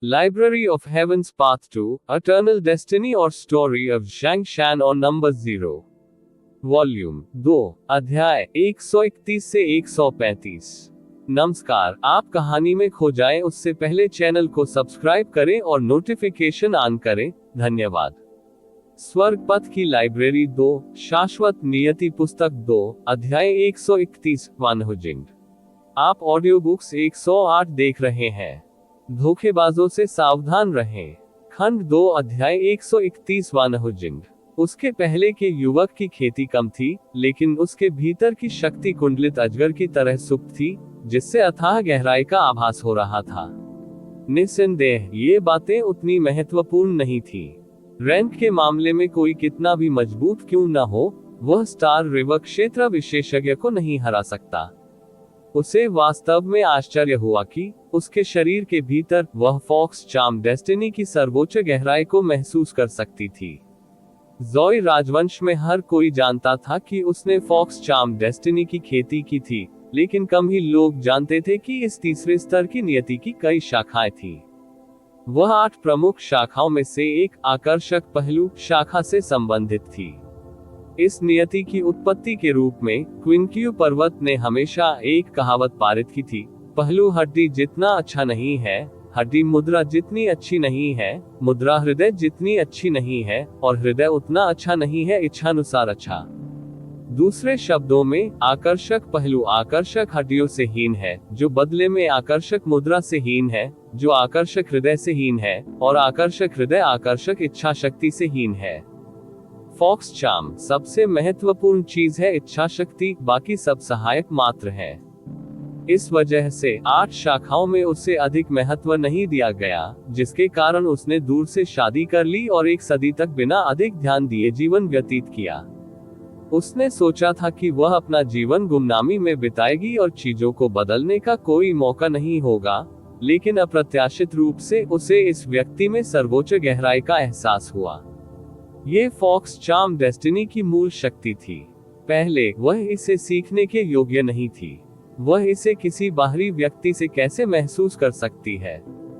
Library of Heaven's Path to Eternal Destiny or Story of Zhang Shan और number 0, volume 2, अध्याय 131 से 135। नमस्कार, आप कहानी में खो जाएं उससे पहले चैनल को सब्सक्राइब करें और नोटिफिकेशन ऑन करें। धन्यवाद। स्वर्ग पथ की लाइब्रेरी 2, शाश्वत नियति पुस्तक 2, अध्याय 131, वानहुजिंग। आप ऑडियो बुक्स 108 देख रहे हैं। धोखेबाजों से सावधान रहें। खंड 2, अध्याय 131, वानहुजिंग। उसके पहले के युवक की खेती कम थी, लेकिन उसके भीतर की शक्ति कुंडलित अजगर की तरह सुप्त थी, जिससे अथाह गहराई का आभास हो रहा था। निस्संदेह ये बातें उतनी महत्वपूर्ण नहीं थी। रैंक के मामले में कोई कितना भी मजबूत क्यों न हो, वह स्टार रिवर क्षेत्र विशेषज्ञ को नहीं हरा सकता। उसे वास्तव में आश्चर्य हुआ कि उसके शरीर के भीतर वह फॉक्स चार्म डेस्टिनी की सर्वोच्च गहराई को महसूस कर सकती थी। ज़ोई राजवंश में हर कोई जानता था कि उसने फॉक्स चार्म डेस्टिनी की खेती की थी, लेकिन कम ही लोग जानते थे कि इस तीसरे स्तर की नियति की कई शाखाएं थी। वह 8 प्रमुख शाखाओं में से एक आकर्षक पहलू शाखा से संबंधित थी। इस नियति की उत्पत्ति के रूप में क्विंक्यू पर्वत ने हमेशा एक कहावत पारित की थी, पहलू हड्डी जितना अच्छा नहीं है, हड्डी मुद्रा जितनी अच्छी नहीं है, मुद्रा हृदय जितनी अच्छी नहीं है, और हृदय उतना अच्छा नहीं है इच्छानुसार अच्छा। दूसरे शब्दों में, आकर्षक पहलू आकर्षक हड्डियों से हीन है, जो बदले में आकर्षक मुद्रा से हीन है, जो आकर्षक हृदय से हीन है, और आकर्षक हृदय आकर्षक इच्छा शक्ति से हीन है। फॉक्स चार्म सबसे महत्वपूर्ण चीज है इच्छा शक्ति, बाकी सब सहायक मात्र है। इस वजह से 8 शाखाओं में उसे अधिक महत्व नहीं दिया गया, जिसके कारण उसने दूर से शादी कर ली और 1 सदी तक बिना अधिक ध्यान दिए जीवन व्यतीत किया। उसने सोचा था कि वह अपना जीवन गुमनामी में बिताएगी और चीजों को बदलने का कोई मौका नहीं होगा, लेकिन अप्रत्याशित रूप से उसे इस व्यक्ति में सर्वोच्च गहराई का एहसास हुआ। ये फॉक्स चार्म डेस्टिनी की मूल शक्ति थी। पहले वह इसे सीखने के योग्य नहीं थी। वह इसे किसी बाहरी व्यक्ति से कैसे महसूस कर सकती है?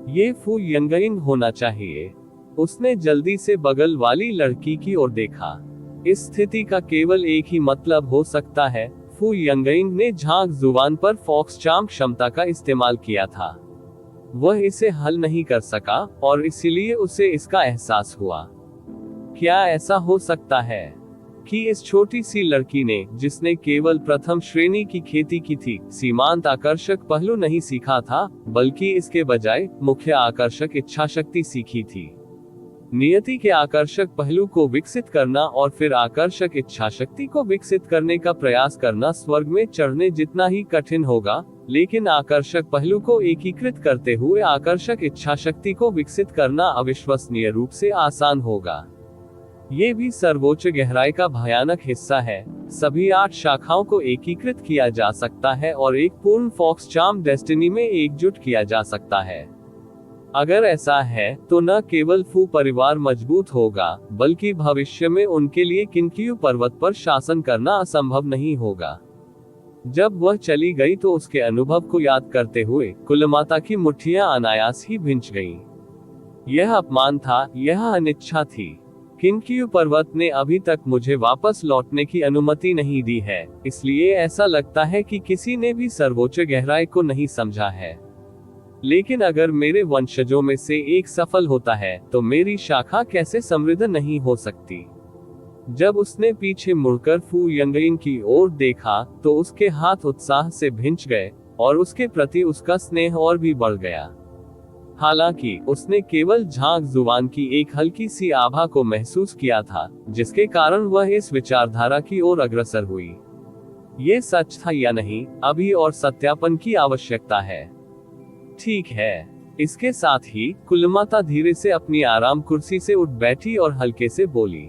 ये फू यंगइंग होना चाहिए। उसने जल्दी से बगल वाली लड़की की ओर देखा। इस स्थिति का केवल एक ही मतलब हो सकता है, फू यंगइंग ने झांक जुबान पर फॉक्स चार्म क्षमता का इस्तेमाल किया था। वह इसे हल नहीं कर सका और इसीलिए उसे इसका एहसास हुआ। क्या ऐसा हो सकता है कि इस छोटी सी लड़की ने, जिसने केवल प्रथम श्रेणी की खेती की थी, सीमांत आकर्षक पहलू नहीं सीखा था, बल्कि इसके बजाय मुख्य आकर्षक इच्छा शक्ति सीखी थी। नियति के आकर्षक पहलू को विकसित करना और फिर आकर्षक इच्छा शक्ति को विकसित करने का प्रयास करना स्वर्ग में चढ़ने जितना ही कठिन होगा, लेकिन आकर्षक पहलू को एकीकृत करते हुए आकर्षक इच्छा शक्ति को विकसित करना अविश्वसनीय रूप से आसान होगा। ये भी सर्वोच्च गहराई का भयानक हिस्सा है। सभी 8 शाखाओं को एकीकृत किया जा सकता है और एक पूर्ण फॉक्स चार्म डेस्टिनी में एकजुट किया जा सकता है। अगर ऐसा है, तो न केवल फू परिवार मजबूत होगा, बल्कि भविष्य में उनके लिए किंक्यू पर्वत पर शासन करना असंभव नहीं होगा। जब वह चली गई तो उसके अनुभव को याद करते हुए कुलमाता की मुट्ठियां अनायास ही भिंच गईं। यह अपमान था, यह अनिच्छा थी। किंक्यू पर्वत ने अभी तक मुझे वापस लौटने की अनुमति नहीं दी है, इसलिए ऐसा लगता है कि किसी ने भी सर्वोच्च गहराई को नहीं समझा है। लेकिन अगर मेरे वंशजों में से एक सफल होता है, तो मेरी शाखा कैसे समृद्ध नहीं हो सकती? जब उसने पीछे मुड़कर फू यंगइंग की ओर देखा, तो उसके हाथ उत्साह से भिंच गए और उसके प्रति उसका स्नेह और भी बढ़ गया। हालांकि उसने केवल झांक जुबान की एक हल्की सी आभा को महसूस किया था, जिसके कारण वह इस विचारधारा की ओर अग्रसर हुई। ये सच था या नहीं, अभी और सत्यापन की आवश्यकता है। ठीक है। इसके साथ ही कुलमाता धीरे से अपनी आराम कुर्सी से उठ बैठी और हल्के से बोली।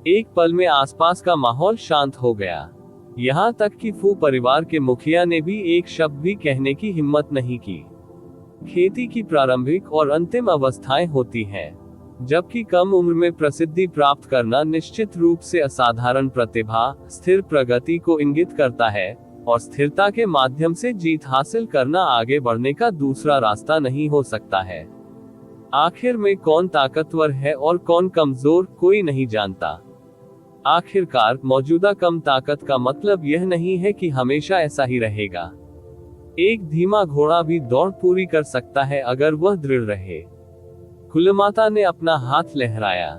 एक पल में आसपास का माहौल शांत हो गया। यहाँ तक कि फू परिवार के मुखिया ने भी एक शब्द भी कहने की हिम्मत नहीं की। खेती की प्रारंभिक और अंतिम अवस्थाएं होती हैं, जबकि कम उम्र में प्रसिद्धि प्राप्त करना निश्चित रूप से असाधारण प्रतिभा, स्थिर प्रगति को इंगित करता है, और स्थिरता के माध्यम से जीत हासिल करना आगे बढ़ने का दूसरा रास्ता नहीं हो सकता है। आखिर में कौन ताकतवर है और कौन कमजोर, कोई नहीं जानता। आखिरकार मौजूदा कम ताकत का मतलब यह नहीं है कि हमेशा ऐसा ही रहेगा। एक धीमा घोड़ा भी दौड़ पूरी कर सकता है अगर वह दृढ़ रहे। कुलमाता ने अपना हाथ लहराया।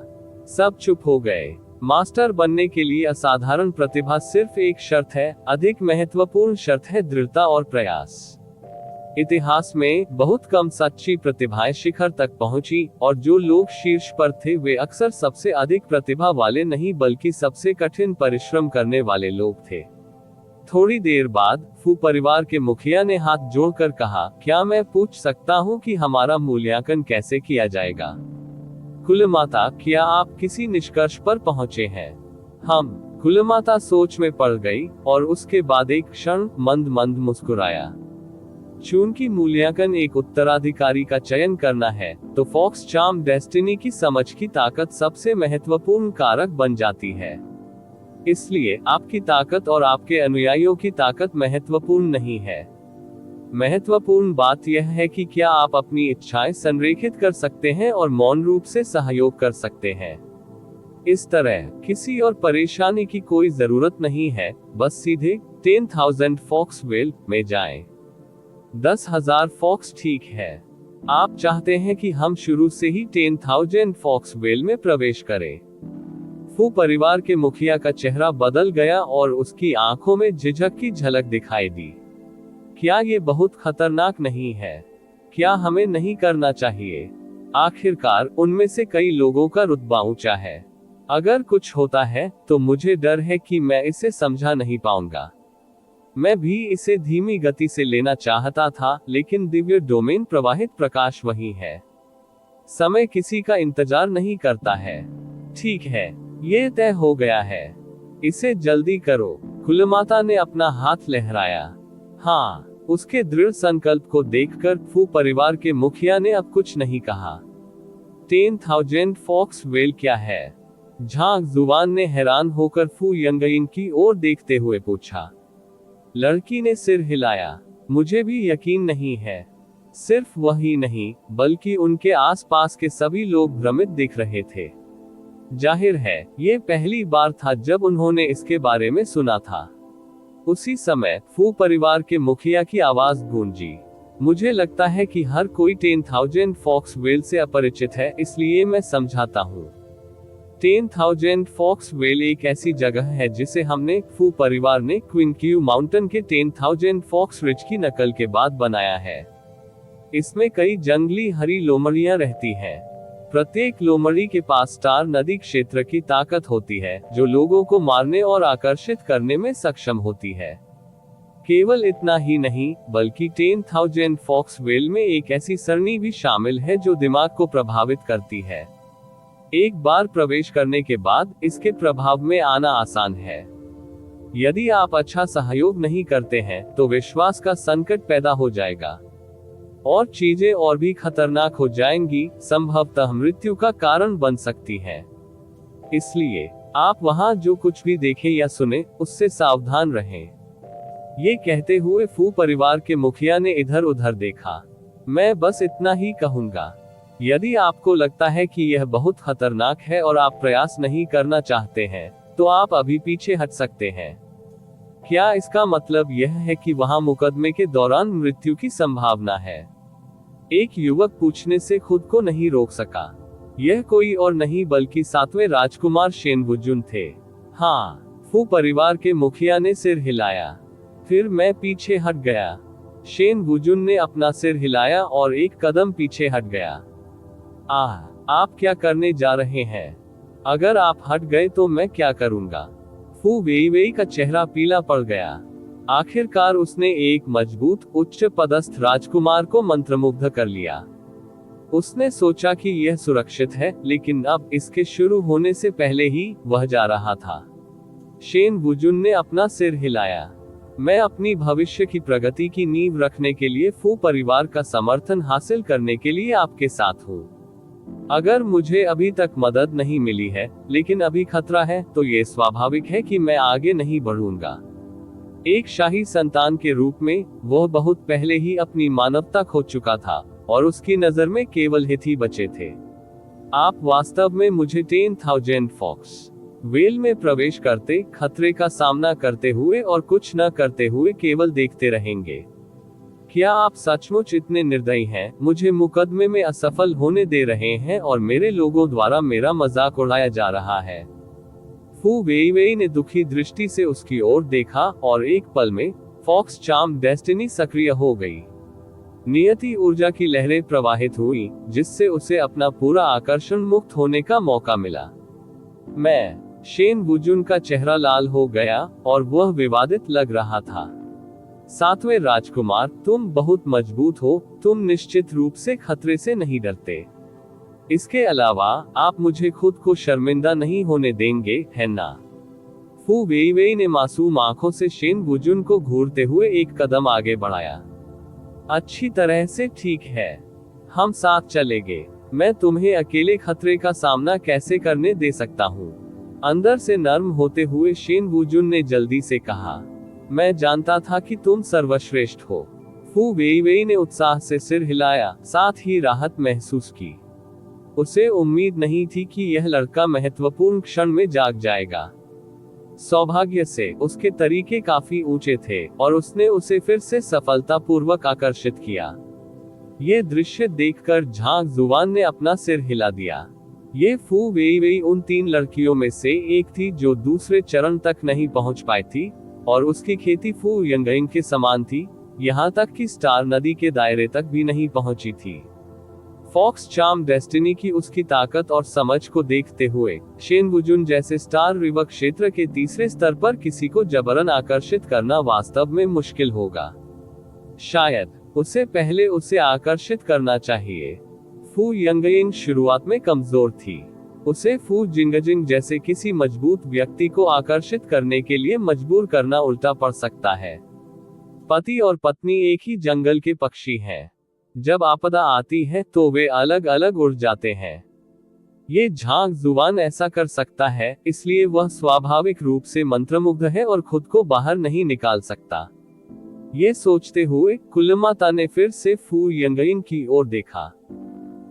सब चुप हो गए। मास्टर बनने के लिए असाधारण प्रतिभा सिर्फ एक शर्त है, अधिक महत्वपूर्ण शर्त है दृढ़ता और प्रयास। इतिहास में बहुत कम सच्ची प्रतिभाएं शिखर तक पहुंची, और जो लोग शीर्ष पर थे वे अक्सर सबसे अधिक प्रतिभा वाले नहीं बल्कि सबसे कठिन परिश्रम करने वाले लोग थे। थोड़ी देर बाद फू परिवार के मुखिया ने हाथ जोड़कर कहा, क्या मैं पूछ सकता हूं कि हमारा मूल्यांकन कैसे किया जाएगा? कुलमाता, क्या आप किसी निष्कर्ष पर पहुंचे हैं? हम। कुलमाता सोच में पड़ गई और उसके बाद एक क्षण मंद मंद मुस्कुराया। चूंकि मूल्यांकन एक उत्तराधिकारी का चयन करना है, तो फॉक्स चार्म डेस्टिनी की समझ की ताकत सबसे महत्वपूर्ण कारक बन जाती है। इसलिए आपकी ताकत और आपके अनुयायियों की ताकत महत्वपूर्ण नहीं है। महत्वपूर्ण बात यह है कि क्या आप अपनी इच्छाएं संरेखित कर सकते हैं और मौन रूप से सहयोग कर सकते हैं। इस तरह किसी और परेशानी की कोई जरूरत नहीं है, बस सीधे 10,000 फॉक्सवेल में जाएं। 10,000 फॉक्स ठीक है। आप चाहते हैं कि हम शुरू से ही 10,000 फॉक्सवेल में प्रवेश करें। फू परिवार के मुखिया का चेहरा बदल गया और उसकी आंखों में झिझक की झलक दिखाई दी। क्या ये बहुत खतरनाक नहीं है? क्या हमें नहीं करना चाहिए? आखिरकार उनमें से कई लोगों का रुतबा ऊंचा है। अगर कुछ होता है तो मुझे डर है कि मैं इसे समझा नहीं पाऊंगा। मैं भी इसे धीमी गति से लेना चाहता था, लेकिन दिव्य डोमेन प्रवाहित प्रकाश वही है। समय किसी का इंतजार नहीं करता है। ठीक है, ये तय हो गया है। इसे जल्दी करो। कुलमाता ने अपना हाथ लहराया। हाँ। उसके दृढ़ संकल्प को देखकर फू परिवार के मुखिया ने अब कुछ नहीं कहा। 10,000 फॉक्सवेल क्या है? झांग जुबान ने हैरान होकर फू यंगइन की ओर देखते हुए पूछा। लड़की ने सिर हिलाया। मुझे भी यकीन नहीं है। सिर्फ वही नहीं, बल्कि उनके आसपास के सभी लोग भ्रमित दिख रहे थे। जाहिर है, ये पहली बार था जब उन्होंने इसके बारे में सुना था। उसी समय फू परिवार के मुखिया की आवाज गूंजी। मुझे लगता है कि हर कोई 10,000 फॉक्सवेल से अपरिचित है, इसलिए मैं समझाता हूँ। 10,000 फॉक्सवेल एक ऐसी जगह है जिसे हमने, फू परिवार ने, क्विंक्यू माउंटेन के 10,000 फॉक्स रिज की नकल के बाद बनाया है। इसमें कई जंगली हरी लोमड़ियां रहती हैं। प्रत्येक लोमड़ी के पास स्टार नदी क्षेत्र की ताकत होती है, जो लोगों को मारने और आकर्षित करने में सक्षम होती है। केवल इतना ही नहीं, बल्कि 10,000 फॉक्सवेल में एक ऐसी सरणी भी शामिल है जो दिमाग को प्रभावित करती है। एक बार प्रवेश करने के बाद इसके प्रभाव में आना आसान है। यदि आप अच्छा सहयोग नहीं करते हैं तो विश्वास का संकट पैदा हो जाएगा और चीजें और भी खतरनाक हो जाएंगी, संभवतः मृत्यु का कारण बन सकती हैं। इसलिए आप वहां जो कुछ भी देखें या सुने, उससे सावधान रहें। ये कहते हुए फू परिवार के मुखिया ने इधर उधर देखा। मैं बस इतना ही कहूंगा। यदि आपको लगता है कि यह बहुत खतरनाक है और आप प्रयास नहीं करना चाहते हैं, तो आप अभी पीछे हट सकते हैं। क्या इसका मतलब यह है कि वहां मुकदमे के दौरान मृत्यु की संभावना है? एक युवक पूछने से खुद को नहीं रोक सका। यह कोई और नहीं बल्कि 7वें राजकुमार शेन वुजुन थे। हाँ, फू परिवार के मुखिया ने सिर हिलाया। फिर मैं पीछे हट गया। शेन वुजुन ने अपना सिर हिलाया और एक कदम पीछे हट गया। आप क्या करने जा रहे हैं? अगर आप हट गए तो मैं क्या करूंगा? फू वेईवेई का चेहरा पीला पड़ गया। आखिरकार उसने एक मजबूत, उच्च पदस्थ राजकुमार को मंत्रमुग्ध कर लिया। उसने सोचा कि यह सुरक्षित है, लेकिन अब इसके शुरू होने से पहले ही वह जा रहा था। शेन वुजुन ने अपना सिर हिलाया। मैं अपनी भविष्य की प्रगति की नींव रखने के लिए फू परिवार का समर्थन हासिल करने के लिए आपके साथ हूँ। अगर मुझे अभी तक मदद नहीं मिली है, लेकिन अभी खतरा है, तो ये स्वाभाविक है कि मैं आगे नहीं बढ़ूंगा। एक शाही संतान के रूप में वह बहुत पहले ही अपनी मानवता खो चुका था और उसकी नजर में केवल हित ही बचे थे। आप वास्तव में मुझे 10,000 फॉक्स वेल में प्रवेश करते, खतरे का सामना करते हुए और कुछ न करते हुए केवल देखते रहेंगे। क्या आप सचमुच इतने निर्दयी हैं, मुझे मुकदमे में असफल होने दे रहे हैं और मेरे लोगों द्वारा मेरा मजाक उड़ाया जा रहा है? फू वेईवेई ने दुखी दृष्टि से उसकी ओर देखा और एक पल में फॉक्स चार्म डेस्टिनी सक्रिय हो गई। नियति ऊर्जा की लहरें प्रवाहित हुई, जिससे उसे अपना पूरा आकर्षण मुक्त होने का मौका मिला। मैं शेन वुजुन का चेहरा लाल हो गया और वह विवादित लग रहा था। सातवें राजकुमार, तुम बहुत मजबूत हो, तुम निश्चित रूप से खतरे से नहीं डरते। इसके अलावा आप मुझे खुद को शर्मिंदा नहीं होने देंगे, है ना? फू वेईवेई ने मासूम आंखों से शेन वुजुन को घूरते हुए एक कदम आगे बढ़ाया। अच्छी तरह से ठीक है, हम साथ चलेंगे। मैं तुम्हें अकेले खतरे का सामना कैसे करने दे सकता हूँ? अंदर से नर्म होते हुए शेन वुजुन ने जल्दी से कहा, मैं जानता था कि तुम सर्वश्रेष्ठ हो। फू वेईवेई ने उत्साह से सिर हिलाया, साथ ही राहत महसूस की। उसे उम्मीद नहीं थी कि यह लड़का महत्वपूर्ण क्षण में जाग जाएगा। सौभाग्य से उसके तरीके काफी ऊंचे थे और उसने उसे फिर से सफलतापूर्वक आकर्षित किया। ये दृश्य देखकर झांग जुवान ने अपना सिर हिला दिया। ये फू वेईवेई उन 3 लड़कियों में से एक थी जो दूसरे चरण तक नहीं पहुंच पाई थी, और उसकी खेती फू यंगइंग के समान थी, यहाँ तक कि स्टार नदी के दायरे तक भी नहीं पहुंची थी। फॉक्स चार्म डेस्टिनी की उसकी ताकत और समझ को देखते हुए शेन वुजुन जैसे स्टार रिवर क्षेत्र के तीसरे स्तर पर किसी को जबरन आकर्षित करना वास्तव में मुश्किल होगा। शायद उसे पहले उसे आकर्षित करना चाहिए। फू यंगइंग शुरुआत में कमजोर थी। उसे फू जिंगजिंग जैसे किसी मजबूत व्यक्ति को आकर्षित करने के लिए मजबूर करना उल्टा पड़ सकता है। पति और पत्नी एक ही जंगल के पक्षी हैं। जब आपदा आती है तो वे अलग अलग उड़ जाते हैं। ये झांग जुवान ऐसा कर सकता है, इसलिए वह स्वाभाविक रूप से मंत्रमुग्ध है और खुद को बाहर नहीं निकाल सकता। ये सोचते हुए कुलमाता ने फिर से फू यंगइंग की ओर देखा।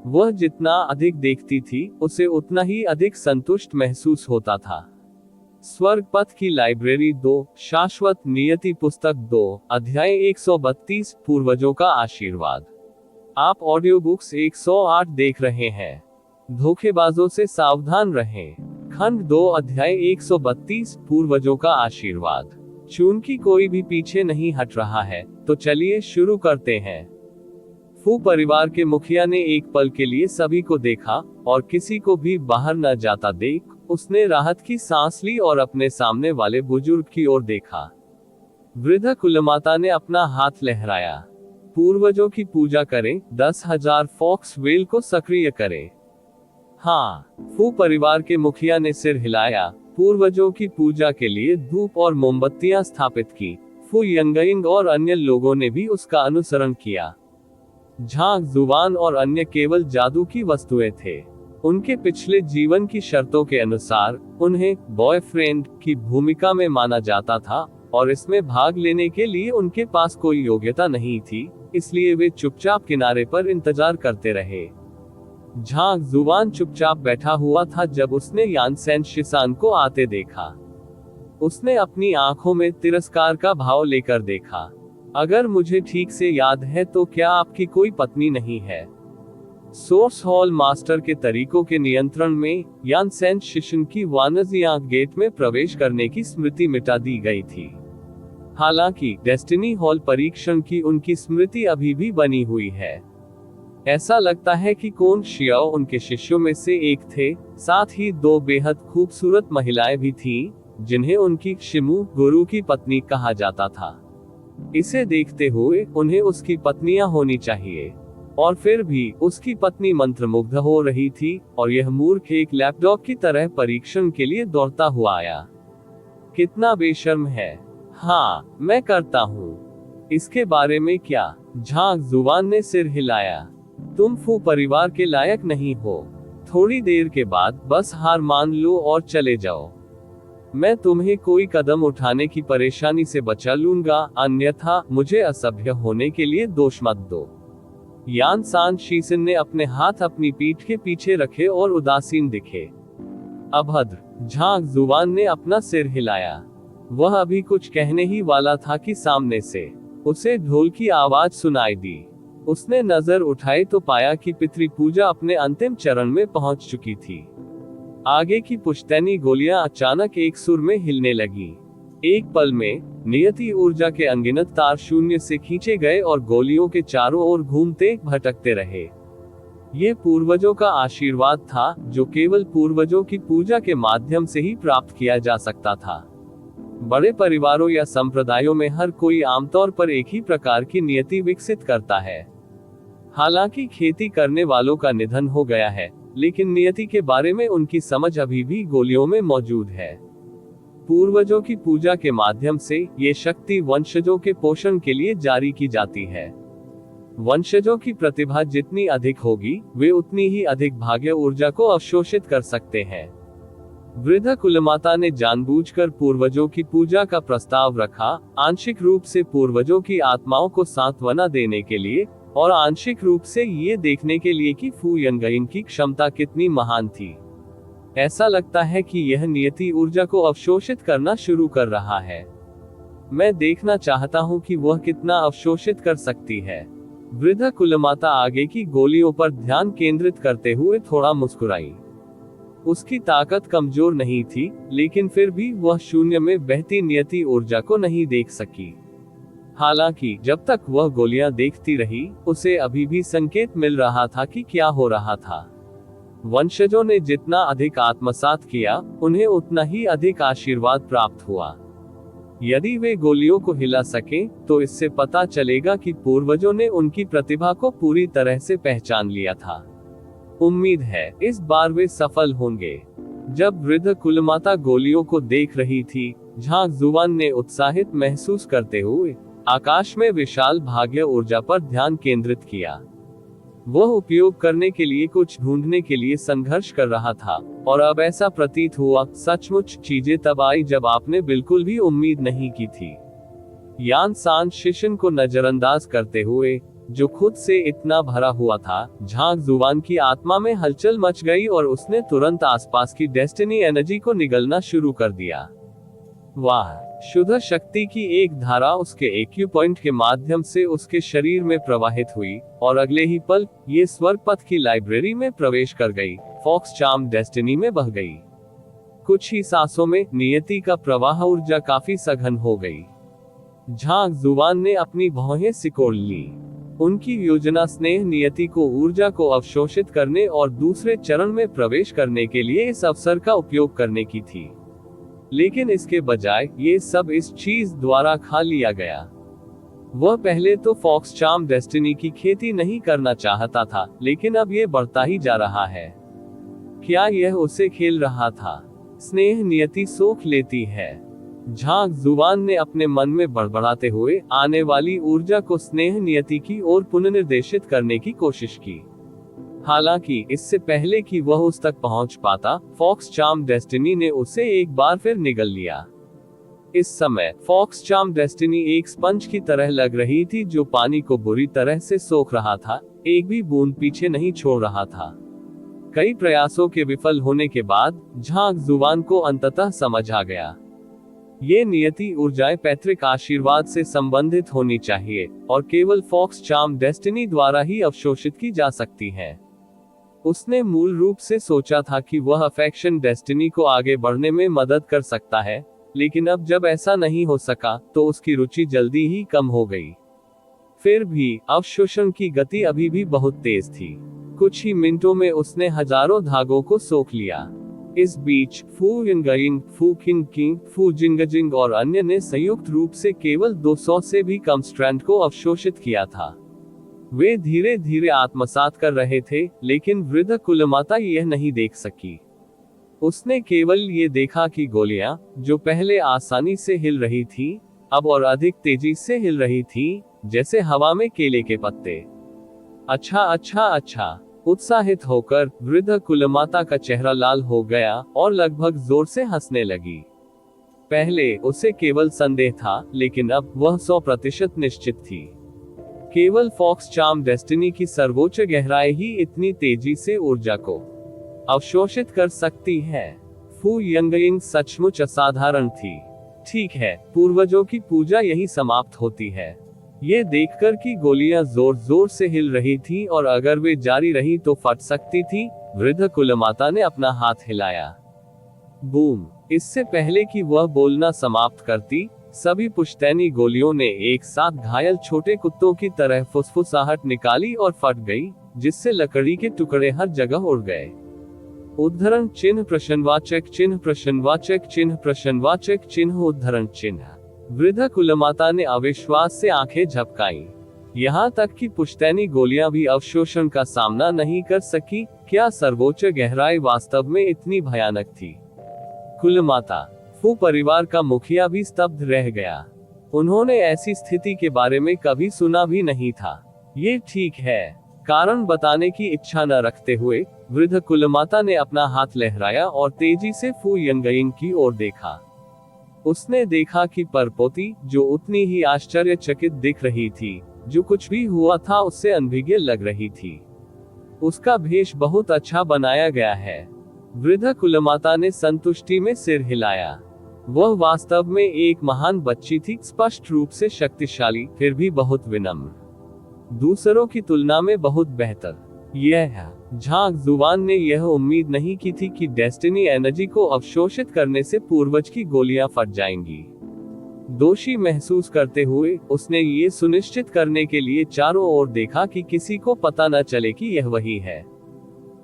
वह जितना अधिक देखती थी, उसे उतना ही अधिक संतुष्ट महसूस होता था। स्वर्ग पथ की लाइब्रेरी 2, शाश्वत नियति पुस्तक 2, अध्याय 132, पूर्वजों का आशीर्वाद। आप ऑडियो बुक्स 108 देख रहे हैं। धोखेबाजों से सावधान रहें। खंड 2, अध्याय 132, पूर्वजों का आशीर्वाद। चूंकि कोई भी पीछे नहीं हट रहा है, तो चलिए शुरू करते हैं। फू परिवार के मुखिया ने एक पल के लिए सभी को देखा और किसी को भी बाहर न जाता देख उसने राहत की सांस ली और अपने सामने वाले बुजुर्ग की ओर देखा। वृद्ध कुलमाता ने अपना हाथ लहराया। पूर्वजों की पूजा करें, 10,000 फॉक्स वेल को सक्रिय करें। हाँ, फू परिवार के मुखिया ने सिर हिलाया। पूर्वजों की पूजा के लिए धूप और मोमबत्तियां स्थापित की। फू यंगइंग और अन्य लोगों ने भी उसका अनुसरण किया। झांग जुवान और अन्य केवल जादू की वस्तुएं थे। उनके पिछले जीवन की शर्तों के अनुसार उन्हें बॉयफ्रेंड की भूमिका में माना जाता था और इसमें भाग लेने के लिए उनके पास कोई योग्यता नहीं थी, इसलिए वे चुपचाप किनारे पर इंतजार करते रहे। झांग जुवान चुपचाप बैठा हुआ था जब उसने यानसेन शिसान को आते देखा। उसने अपनी आंखों में तिरस्कार का भाव लेकर देखा। अगर मुझे ठीक से याद है तो क्या आपकी कोई पत्नी नहीं है? सोर्स हॉल मास्टर के तरीकों के नियंत्रण में यानसेन शिशन की वानजियांग गेट में प्रवेश करने की स्मृति मिटा दी गई थी। हालांकि डेस्टिनी हॉल परीक्षण की उनकी स्मृति अभी भी बनी हुई है। ऐसा लगता है कि कोन शियाओ उनके शिष्यों में से एक थे। साथ ही 2 बेहद खूबसूरत महिलाएं भी थीं, जिन्हें उनकी शिमू गुरु की पत्नी कहा जाता था। इसे देखते हुए उन्हें उसकी पत्नियां होनी चाहिए, और फिर भी उसकी पत्नी मंत्रमुग्ध हो रही थी और यह मूर्ख एक लैपटॉप की तरह परीक्षण के लिए दौड़ता हुआ आया। कितना बेशर्म है। हाँ, मैं करता हूँ। इसके बारे में क्या? झांग जुवान ने सिर हिलाया। तुम फू परिवार के लायक नहीं हो। थोड़ी देर के बाद बस हार मान लो और चले जाओ। मैं तुम्हें कोई कदम उठाने की परेशानी से बचा लूंगा, अन्यथा मुझे असभ्य होने के लिए दोष मत दो। यान सान शीसन ने अपने हाथ अपनी पीठ के पीछे रखे और उदासीन दिखे। अभद्र, झांग जुबान ने अपना सिर हिलाया। वह अभी कुछ कहने ही वाला था कि सामने से उसे ढोल की आवाज सुनाई दी। उसने नजर उठाई तो पाया कि पितृ पूजा अपने अंतिम चरण में पहुंच चुकी थी। आगे की पुश्तैनी गोलियां अचानक एक सुर में हिलने लगी। एक पल में नियति ऊर्जा के अनगिनत तार शून्य से खींचे गए और गोलियों के चारों ओर घूमते भटकते रहे। ये पूर्वजों का आशीर्वाद था, जो केवल पूर्वजों की पूजा के माध्यम से ही प्राप्त किया जा सकता था। बड़े परिवारों या संप्रदायों में हर कोई आमतौर पर एक ही प्रकार की नियति विकसित करता है। हालांकि खेती करने वालों का निधन हो गया है, लेकिन नियति के बारे में उनकी समझ अभी भी गोलियों में मौजूद है। पूर्वजों की पूजा के माध्यम से ये शक्ति वंशजों के पोषण के लिए जारी की जाती है। वंशजों की प्रतिभा जितनी अधिक होगी, वे उतनी ही अधिक भाग्य ऊर्जा को अवशोषित कर सकते हैं। वृद्ध कुलमाता ने जानबूझकर पूर्वजों की पूजा का प्रस्ताव रखा, आंशिक रूप से पूर्वजों की आत्माओं को सांत्वना देने के लिए और आंशिक रूप से ये देखने के लिए कि फू यंगइन की क्षमता कितनी महान थी। ऐसा लगता है कि यह नियति ऊर्जा को अवशोषित करना शुरू कर रहा है। मैं देखना चाहता हूं कि वह कितना अवशोषित कर सकती है। वृद्ध कुलमाता आगे की गोलियों पर ध्यान केंद्रित करते हुए थोड़ा मुस्कुराई। उसकी ताकत कमजोर नहीं थी, लेकिन फिर भी वह शून्य में बहती नियति ऊर्जा को नहीं देख सकी। हालांकि जब तक वह गोलियां देखती रही, उसे अभी भी संकेत मिल रहा था कि क्या हो रहा था। वंशजों ने जितना अधिक आत्मसात किया, उन्हें उतना ही अधिक आशीर्वाद प्राप्त हुआ। यदि वे गोलियों को हिला सकें, तो इससे पता चलेगा कि पूर्वजों ने उनकी प्रतिभा को पूरी तरह से पहचान लिया था। उम्मीद है इस बार वे सफल होंगे। जब वृद्ध कुलमाता गोलियों को देख रही थी, झांग जुबान ने उत्साहित महसूस करते हुए आकाश में विशाल भाग्य ऊर्जा पर ध्यान केंद्रित किया। वह उपयोग करने के लिए कुछ ढूंढने के लिए संघर्ष कर रहा था, और अब ऐसा प्रतीत हुआ, सचमुच चीजें तब आई जब आपने बिल्कुल भी उम्मीद नहीं की थी। यान सान शीशन को नजरअंदाज करते हुए, जो खुद से इतना भरा हुआ था, झांग जुबान की आत्मा में हलचल मच गई और उसने तुरंत आसपास की डेस्टिनी एनर्जी को निगलना शुरू कर दिया। वाह! शुद्ध शक्ति की एक धारा उसके एक्यू पॉइंट के माध्यम से उसके शरीर में प्रवाहित हुई, और अगले ही पल ये स्वर्ग पथ की लाइब्रेरी में प्रवेश कर गई, फॉक्स चार्म डेस्टिनी में बह गई। कुछ ही सांसों में नियति का प्रवाह ऊर्जा काफी सघन हो गई। झांग जुबान ने अपनी भौहें सिकोड़ ली। उनकी योजना स्नेह नियति को ऊर्जा को अवशोषित करने और दूसरे चरण में प्रवेश करने के लिए इस अवसर का उपयोग करने की थी। लेकिन इसके बजाय ये सब इस चीज द्वारा खा लिया गया। वह पहले तो फॉक्स चार्म डेस्टिनी की खेती नहीं करना चाहता था, लेकिन अब ये बढ़ता ही जा रहा है। क्या यह उसे खेल रहा था? स्नेह नियति सोख लेती है। झांग जुबान ने अपने मन में बड़बड़ाते हुए आने वाली ऊर्जा को स्नेह नियति की ओर पुनर्निर्देशित करने की कोशिश की। हालांकि इससे पहले कि वह उस तक पहुंच पाता, फॉक्स चार्म डेस्टिनी ने उसे एक बार फिर निगल लिया। इस समय फॉक्स चार्म डेस्टिनी एक स्पंज की तरह लग रही थी, जो पानी को बुरी तरह से सोख रहा था, एक भी बूंद पीछे नहीं छोड़ रहा था। कई प्रयासों के विफल होने के बाद झांग जुबान को अंततः समझ आ गया। ये नियति ऊर्जाएं पैतृक आशीर्वाद से संबंधित होनी चाहिए, और केवल फॉक्स चार्म डेस्टिनी द्वारा ही अवशोषित की जा सकती हैं। उसने मूल रूप से सोचा था कि वह अफेक्शन डेस्टिनी को आगे बढ़ने में मदद कर सकता है, लेकिन अब जब ऐसा नहीं हो सका, तो उसकी रुचि जल्दी ही कम हो गई। फिर भी अवशोषण की गति अभी भी बहुत तेज थी। कुछ ही मिनटों में उसने हजारों धागों को सोख लिया। इस बीच फू यंगइंग, फू किंग, फू जिंगजिंग और अन्य ने संयुक्त रूप से केवल 200 से भी कम स्ट्रैंड को अवशोषित किया था। वे धीरे धीरे आत्मसात कर रहे थे, लेकिन वृद्ध कुलमाता यह नहीं देख सकी। उसने केवल ये देखा कि गोलियां, जो पहले आसानी से हिल रही थी, अब और अधिक तेजी से हिल रही थी, जैसे हवा में केले के पत्ते। अच्छा। उत्साहित होकर वृद्ध कुलमाता का चेहरा लाल हो गया और लगभग जोर से हंसने लगी। पहले उसे केवल संदेह था, लेकिन अब वह 100% निश्चित थी। केवल फॉक्स चार्म डेस्टिनी की सर्वोच्च गहराई ही इतनी तेजी से ऊर्जा को अवशोषित कर सकती है। फू यंगयिंग सचमुच असाधारण थी। ठीक है, पूर्वजों की पूजा यही समाप्त होती है। ये देखकर कि गोलियां जोर जोर से हिल रही थी और अगर वे जारी रही तो फट सकती थी, वृद्ध कुलमाता ने अपना हाथ हिलाया। बूम! इससे पहले कि वह बोलना समाप्त करती, सभी पुश्तैनी गोलियों ने एक साथ घायल छोटे कुत्तों की तरह फुसफुसाहट निकाली और फट गई, जिससे लकड़ी के टुकड़े हर जगह उड़ गए। उद्धरण चिन्ह प्रश्नवाचक चिन्ह प्रश्नवाचक चिन्ह प्रश्नवाचक चिन्ह उद्धरण चिन्ह। वृद्ध कुलमाता ने अविश्वास से आंखें झपकाईं। यहाँ तक कि पुश्तैनी गोलियां भी अवशोषण का सामना नहीं कर सकी। क्या सर्वोच्च गहराई वास्तव में इतनी भयानक थी? कुलमाता फू परिवार का मुखिया भी स्तब्ध रह गया। उन्होंने ऐसी स्थिति के बारे में कभी सुना भी नहीं था। ये ठीक है, कारण बताने की इच्छा न रखते हुए वृद्ध कुलमाता ने अपना हाथ लहराया और तेजी से फू यंगयिंग की ओर देखा। उसने देखा कि परपोती, जो उतनी ही आश्चर्यचकित दिख रही थी, जो कुछ भी हुआ था उससे अनभिज्ञ लग रही थी। उसका भेष बहुत अच्छा बनाया गया है। वृद्ध कुलमाता ने संतुष्टि में सिर हिलाया। वह वास्तव में एक महान बच्ची थी, स्पष्ट रूप से शक्तिशाली, फिर भी बहुत विनम्र। दूसरों की तुलना में बहुत बेहतर। यह झांग जुबान ने यह उम्मीद नहीं की थी कि डेस्टिनी एनर्जी को अवशोषित करने से पूर्वज की गोलियां फट जाएंगी। दोषी महसूस करते हुए उसने ये सुनिश्चित करने के लिए चारों ओर देखा कि किसी को पता न चले कि यह वही है।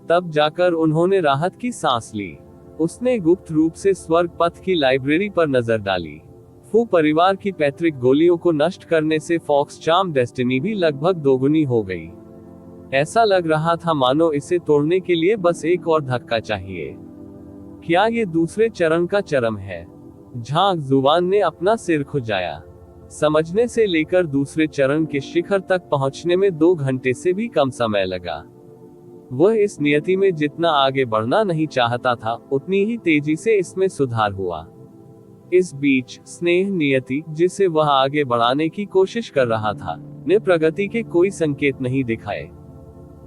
तब जाकर उन्होंने राहत की सांस ली। उसने गुप्त रूप से स्वर्ग पथ की लाइब्रेरी पर नजर डाली। फू परिवार की पैतृक गोलियों को नष्ट करने से फॉक्स चार्म डेस्टिनी भी लगभग दोगुनी हो गई। ऐसा लग रहा था मानो इसे तोड़ने के लिए बस एक और धक्का चाहिए। क्या ये दूसरे चरण का चरम है? झांग जुबान ने अपना सिर खुजाया। समझने से लेकर दूसरे चरण के शिखर तक पहुंचने में 2 घंटे से भी कम समय लगा। वह इस नियति में जितना आगे बढ़ना नहीं चाहता था, उतनी ही तेजी से इसमें सुधार हुआ। इस बीच स्नेह नियति, जिसे वह आगे बढ़ाने की कोशिश कर रहा था, ने प्रगति के कोई संकेत नहीं दिखाए।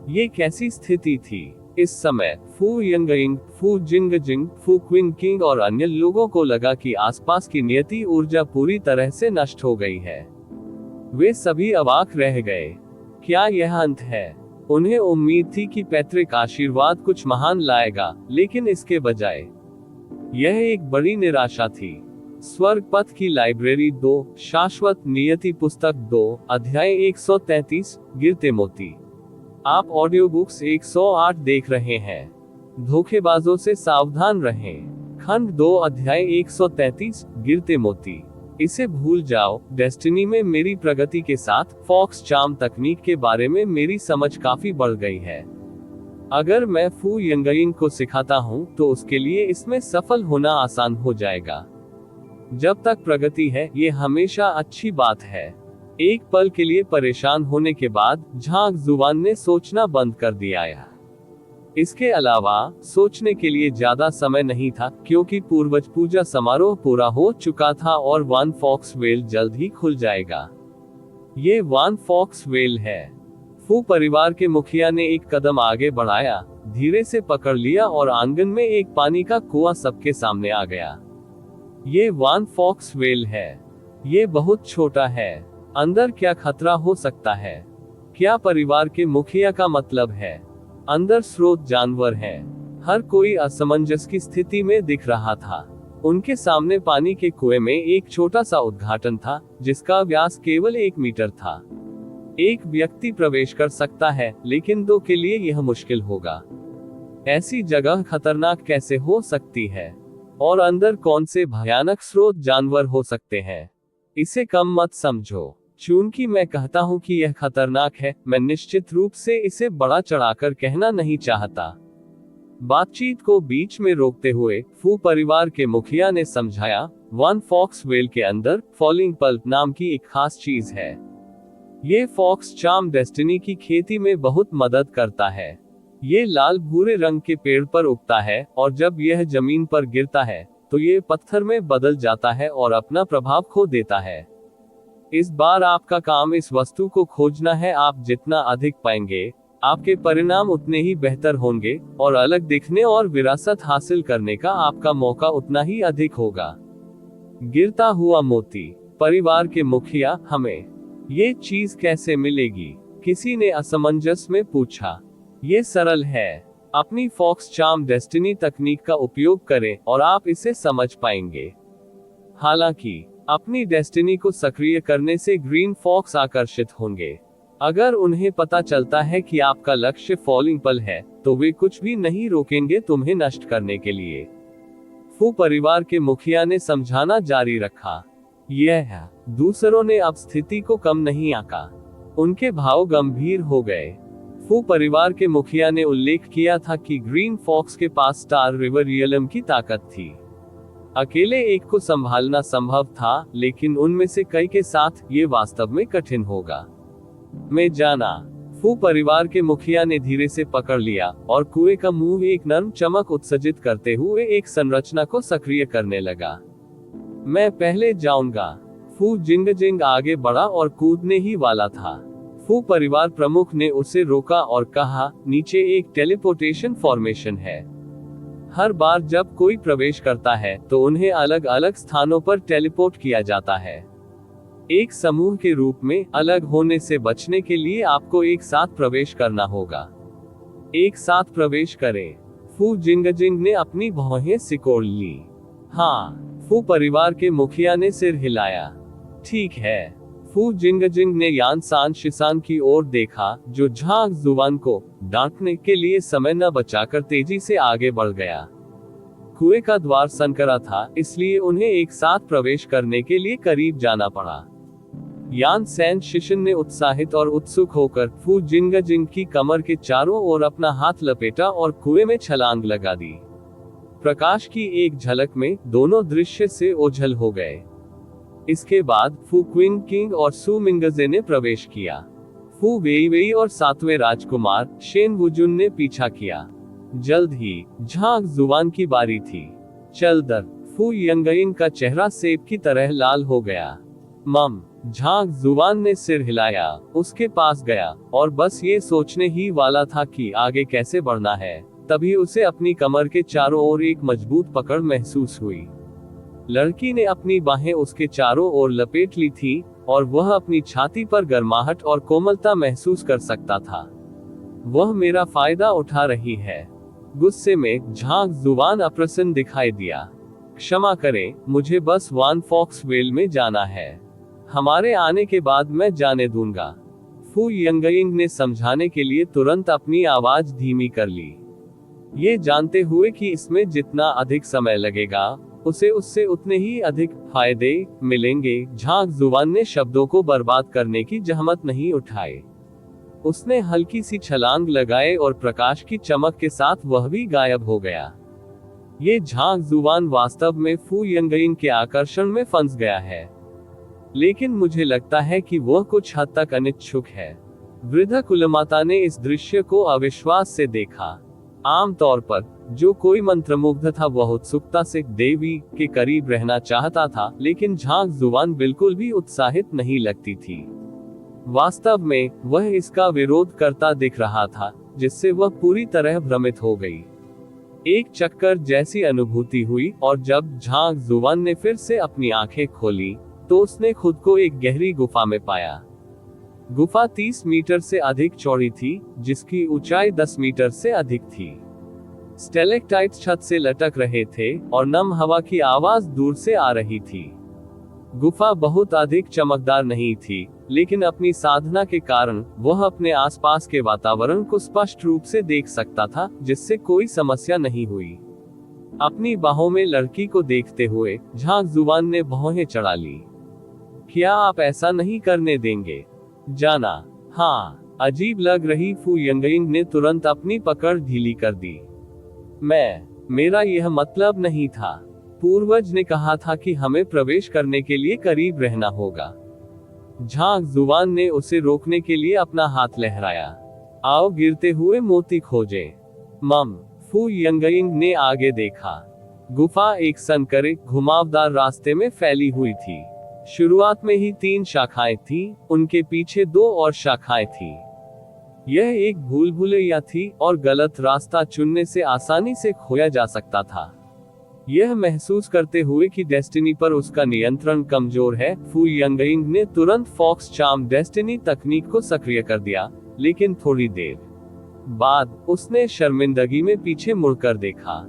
ये कैसी स्थिति थी? इस समय फू यंगयिंग, फू जिंगजिंग, फू क्विंकिंग और अन्य लोगों को लगा कि आसपास की नियति ऊर्जा पूरी तरह से नष्ट हो गई है। वे सभी अवाक रह गए। क्या यह अंत है? उन्हें उम्मीद थी कि पैतृक आशीर्वाद कुछ महान लाएगा, लेकिन इसके बजाय यह एक बड़ी निराशा थी। स्वर्ग पथ की लाइब्रेरी 2, शाश्वत नियति पुस्तक 2, अध्याय 133, गिरते मोती। आप ऑडियो बुक्स 108 देख रहे हैं। धोखेबाजों से सावधान रहें। खंड 2, अध्याय 133, गिरते मोती। इसे भूल जाओ। डेस्टिनी में मेरी प्रगति के साथ फॉक्स चार्म तकनीक के बारे में मेरी समझ काफी बढ़ गई है। अगर मैं फू यंगयिंग को सिखाता हूं तो उसके लिए इसमें सफल होना आसान हो जाएगा। जब तक प्रगति है, ये हमेशा अच्छी बात है। एक पल के लिए परेशान होने के बाद झांग जुबान ने सोचना बंद कर दिया। इसके अलावा सोचने के लिए ज्यादा समय नहीं था, क्योंकि पूर्वज पूजा समारोह पूरा हो चुका था और वान फॉक्स वेल जल्द ही खुल जाएगा। ये वान फॉक्स वेल है। फू परिवार के मुखिया ने एक कदम आगे बढ़ाया, धीरे से पकड़ लिया और आंगन में एक पानी का कुआं सबके सामने आ गया। ये वान फॉक्स वेल है। ये बहुत छोटा है। अंदर क्या खतरा हो सकता है? क्या परिवार के मुखिया का मतलब है? अंदर स्रोत जानवर हैं। हर कोई असमंजस की स्थिति में दिख रहा था। उनके सामने पानी के कुएं में एक छोटा सा उद्घाटन था, जिसका व्यास केवल 1 मीटर था। एक व्यक्ति प्रवेश कर सकता है, लेकिन 2 के लिए यह मुश्किल होगा। ऐसी जगह खतरनाक कैसे हो सकती है? और अंदर कौन से भयानक स्रोत जानवर हो सकते हैं? इसे कम मत समझो। चूंकि मैं कहता हूं कि यह खतरनाक है, मैं निश्चित रूप से इसे बड़ा चढ़ाकर कहना नहीं चाहता। बातचीत को बीच में रोकते हुए फू परिवार के मुखिया ने समझाया, वन फॉक्स वेल के अंदर फॉलिंग पल्प नाम की एक खास चीज है। ये फॉक्स चार्म डेस्टिनी की खेती में बहुत मदद करता है। ये लाल भूरे रंग के पेड़ पर उगता है और जब यह जमीन पर गिरता है तो ये पत्थर में बदल जाता है और अपना प्रभाव खो देता है। इस बार आपका काम इस वस्तु को खोजना है। आप जितना अधिक पाएंगे, आपके परिणाम उतने ही बेहतर होंगे और अलग दिखने और विरासत हासिल करने का आपका मौका उतना ही अधिक होगा। गिरता हुआ मोती। परिवार के मुखिया, हमें ये चीज कैसे मिलेगी? किसी ने असमंजस में पूछा। ये सरल है। अपनी फॉक्स चार्म डेस्टिनी तकनीक का उपयोग करें और आप इसे समझ पाएंगे। हालांकि अपनी डेस्टिनी को सक्रिय करने से ग्रीन फॉक्स आकर्षित होंगे। अगर उन्हें पता चलता है कि आपका लक्ष्य फॉलिंग पल है, तो वे कुछ भी नहीं रोकेंगे तुम्हें नष्ट करने के लिए। फू परिवार के मुखिया ने समझाना जारी रखा। यह है। दूसरों ने अब स्थिति को कम नहीं आंका। उनके भाव गंभीर हो गए। फू परिवार के मुखिया ने उल्लेख किया था कि ग्रीन फॉक्स के पास स्टार रिवर रियलम की ताकत थी। अकेले एक को संभालना संभव था, लेकिन उनमें से कई के साथ ये वास्तव में कठिन होगा। मैं जाना। फू परिवार के मुखिया ने धीरे से पकड़ लिया और कुएं का मुंह एक नर्म चमक उत्सर्जित करते हुए एक संरचना को सक्रिय करने लगा। मैं पहले जाऊंगा। फू जिंग आगे बढ़ा और कूदने ही वाला था। फू परिवार प्रमुख ने उसे रोका और कहा, नीचे एक टेलीपोर्टेशन फॉर्मेशन है। हर बार जब कोई प्रवेश करता है तो उन्हें अलग अलग स्थानों पर टेलीपोर्ट किया जाता है। एक समूह के रूप में अलग होने से बचने के लिए आपको एक साथ प्रवेश करना होगा। एक साथ प्रवेश करें। फू जिंग ने अपनी भौहें सिकोड़ ली। हाँ, फू परिवार के मुखिया ने सिर हिलाया। ठीक है। फू जिंग ने यान सान शिसान की ओर देखा, जो झांग जुवान को डांटने के लिए समय न बचाकर तेजी से आगे बढ़ गया। कुएं का द्वार संकरा था, इसलिए उन्हें एक साथ प्रवेश करने के लिए करीब जाना पड़ा। यान सैन शिशन ने उत्साहित और उत्सुक होकर फू जिंग की कमर के चारों ओर अपना हाथ लपेटा और कुएं में छलांग लगा दी। प्रकाश की एक झलक में दोनों दृश्य से ओझल हो गए। इसके बाद फू क्विंग किंग और सू मिंगजे ने प्रवेश किया। फू वेई और सातवें राजकुमार शेन वुजुन ने पीछा किया। जल्द ही झांग जुवान की बारी थी। चल दर। फू यंगइंग का चेहरा सेब की तरह लाल हो गया। मम। झांग जुवान ने सिर हिलाया, उसके पास गया और बस ये सोचने ही वाला था कि आगे कैसे बढ़ना है, तभी उसे अपनी कमर के चारों ओर एक मजबूत पकड़ महसूस हुई। लड़की ने अपनी बाहें उसके चारों ओर लपेट ली थी और वह अपनी छाती पर गर्माहट और कोमलता महसूस कर सकता था। वह मेरा फायदा उठा रही है। गुस्से में झांग जुवान अप्रसन्न दिखाई दिया। क्षमा करें, मुझे बस वान फॉक्स वेल में जाना है। हमारे आने के बाद मैं जाने दूंगा। फू यंगइंग ने समझाने के लिए तुरंत अपनी आवाज धीमी कर ली, ये जानते हुए कि इसमें जितना अधिक समय लगेगा, उसे उससे उतने ही अधिक फायदे मिलेंगे। झांग जुवान ने शब्दों को बर्बाद करने की जहमत नहीं उठाई। उसने हल्की सी छलांग लगाए और प्रकाश की चमक के साथ वह भी गायब हो गया। ये झांग जुवान वास्तव में फू यंगइंग के आकर्षण में फंस गया है, लेकिन मुझे लगता है कि वह कुछ हद तक अनिच्छुक है। वृद्ध कुलमाता ने इस दृश्य को अविश्वास से देखा। आमतौर पर जो कोई मंत्रमुग्ध था वह उत्सुकता से देवी के करीब रहना चाहता था, लेकिन झांग जुवान बिल्कुल भी उत्साहित नहीं लगती थी। वास्तव में वह इसका विरोध करता दिख रहा था, जिससे वह पूरी तरह भ्रमित हो गई। एक चक्कर जैसी अनुभूति हुई और जब झांग जुवान ने फिर से अपनी आंखें खोली तो उसने खुद को एक गहरी गुफा में पाया। गुफा 30 मीटर से अधिक चौड़ी थी, जिसकी ऊंचाई 10 मीटर से अधिक थी। स्टेलेक्टाइट्स छत से लटक रहे थे और नम हवा की आवाज दूर से आ रही थी। गुफा बहुत अधिक चमकदार नहीं थी, लेकिन अपनी साधना के कारण वह अपने आसपास के वातावरण को स्पष्ट रूप से देख सकता था, जिससे कोई समस्या नहीं हुई। अपनी बाहों में लड़की को देखते हुए झांग जुवान ने भौहें चढ़ा ली। क्या आप ऐसा नहीं करने देंगे? जाना। हाँ। अजीब लग रही फू यंगइंग ने तुरंत अपनी पकड़ ढीली कर दी। मेरा यह मतलब नहीं था। पूर्वज ने कहा था कि हमें प्रवेश करने के लिए करीब रहना होगा। झांग जुवान ने उसे रोकने के लिए अपना हाथ लहराया। आओ गिरते हुए मोती खोजें। मम। फू यंगइंग ने आगे देखा। गुफा एक संकरे घुमावदार रास्ते में फैली हुई थी। शुरुआत में ही 3 शाखाएं थीं, उनके पीछे 2 और शाखाएं थीं। यह एक भूल भुलैया थी और गलत रास्ता चुनने से आसानी से खोया जा सकता था। यह महसूस करते हुए कि डेस्टिनी पर उसका नियंत्रण कमजोर है, फू यंगइंग ने तुरंत फॉक्स चार्म डेस्टिनी तकनीक को सक्रिय कर दिया, लेकिन थोड़ी देर बाद उसने शर्मिंदगी में पीछे मुड़कर देखा।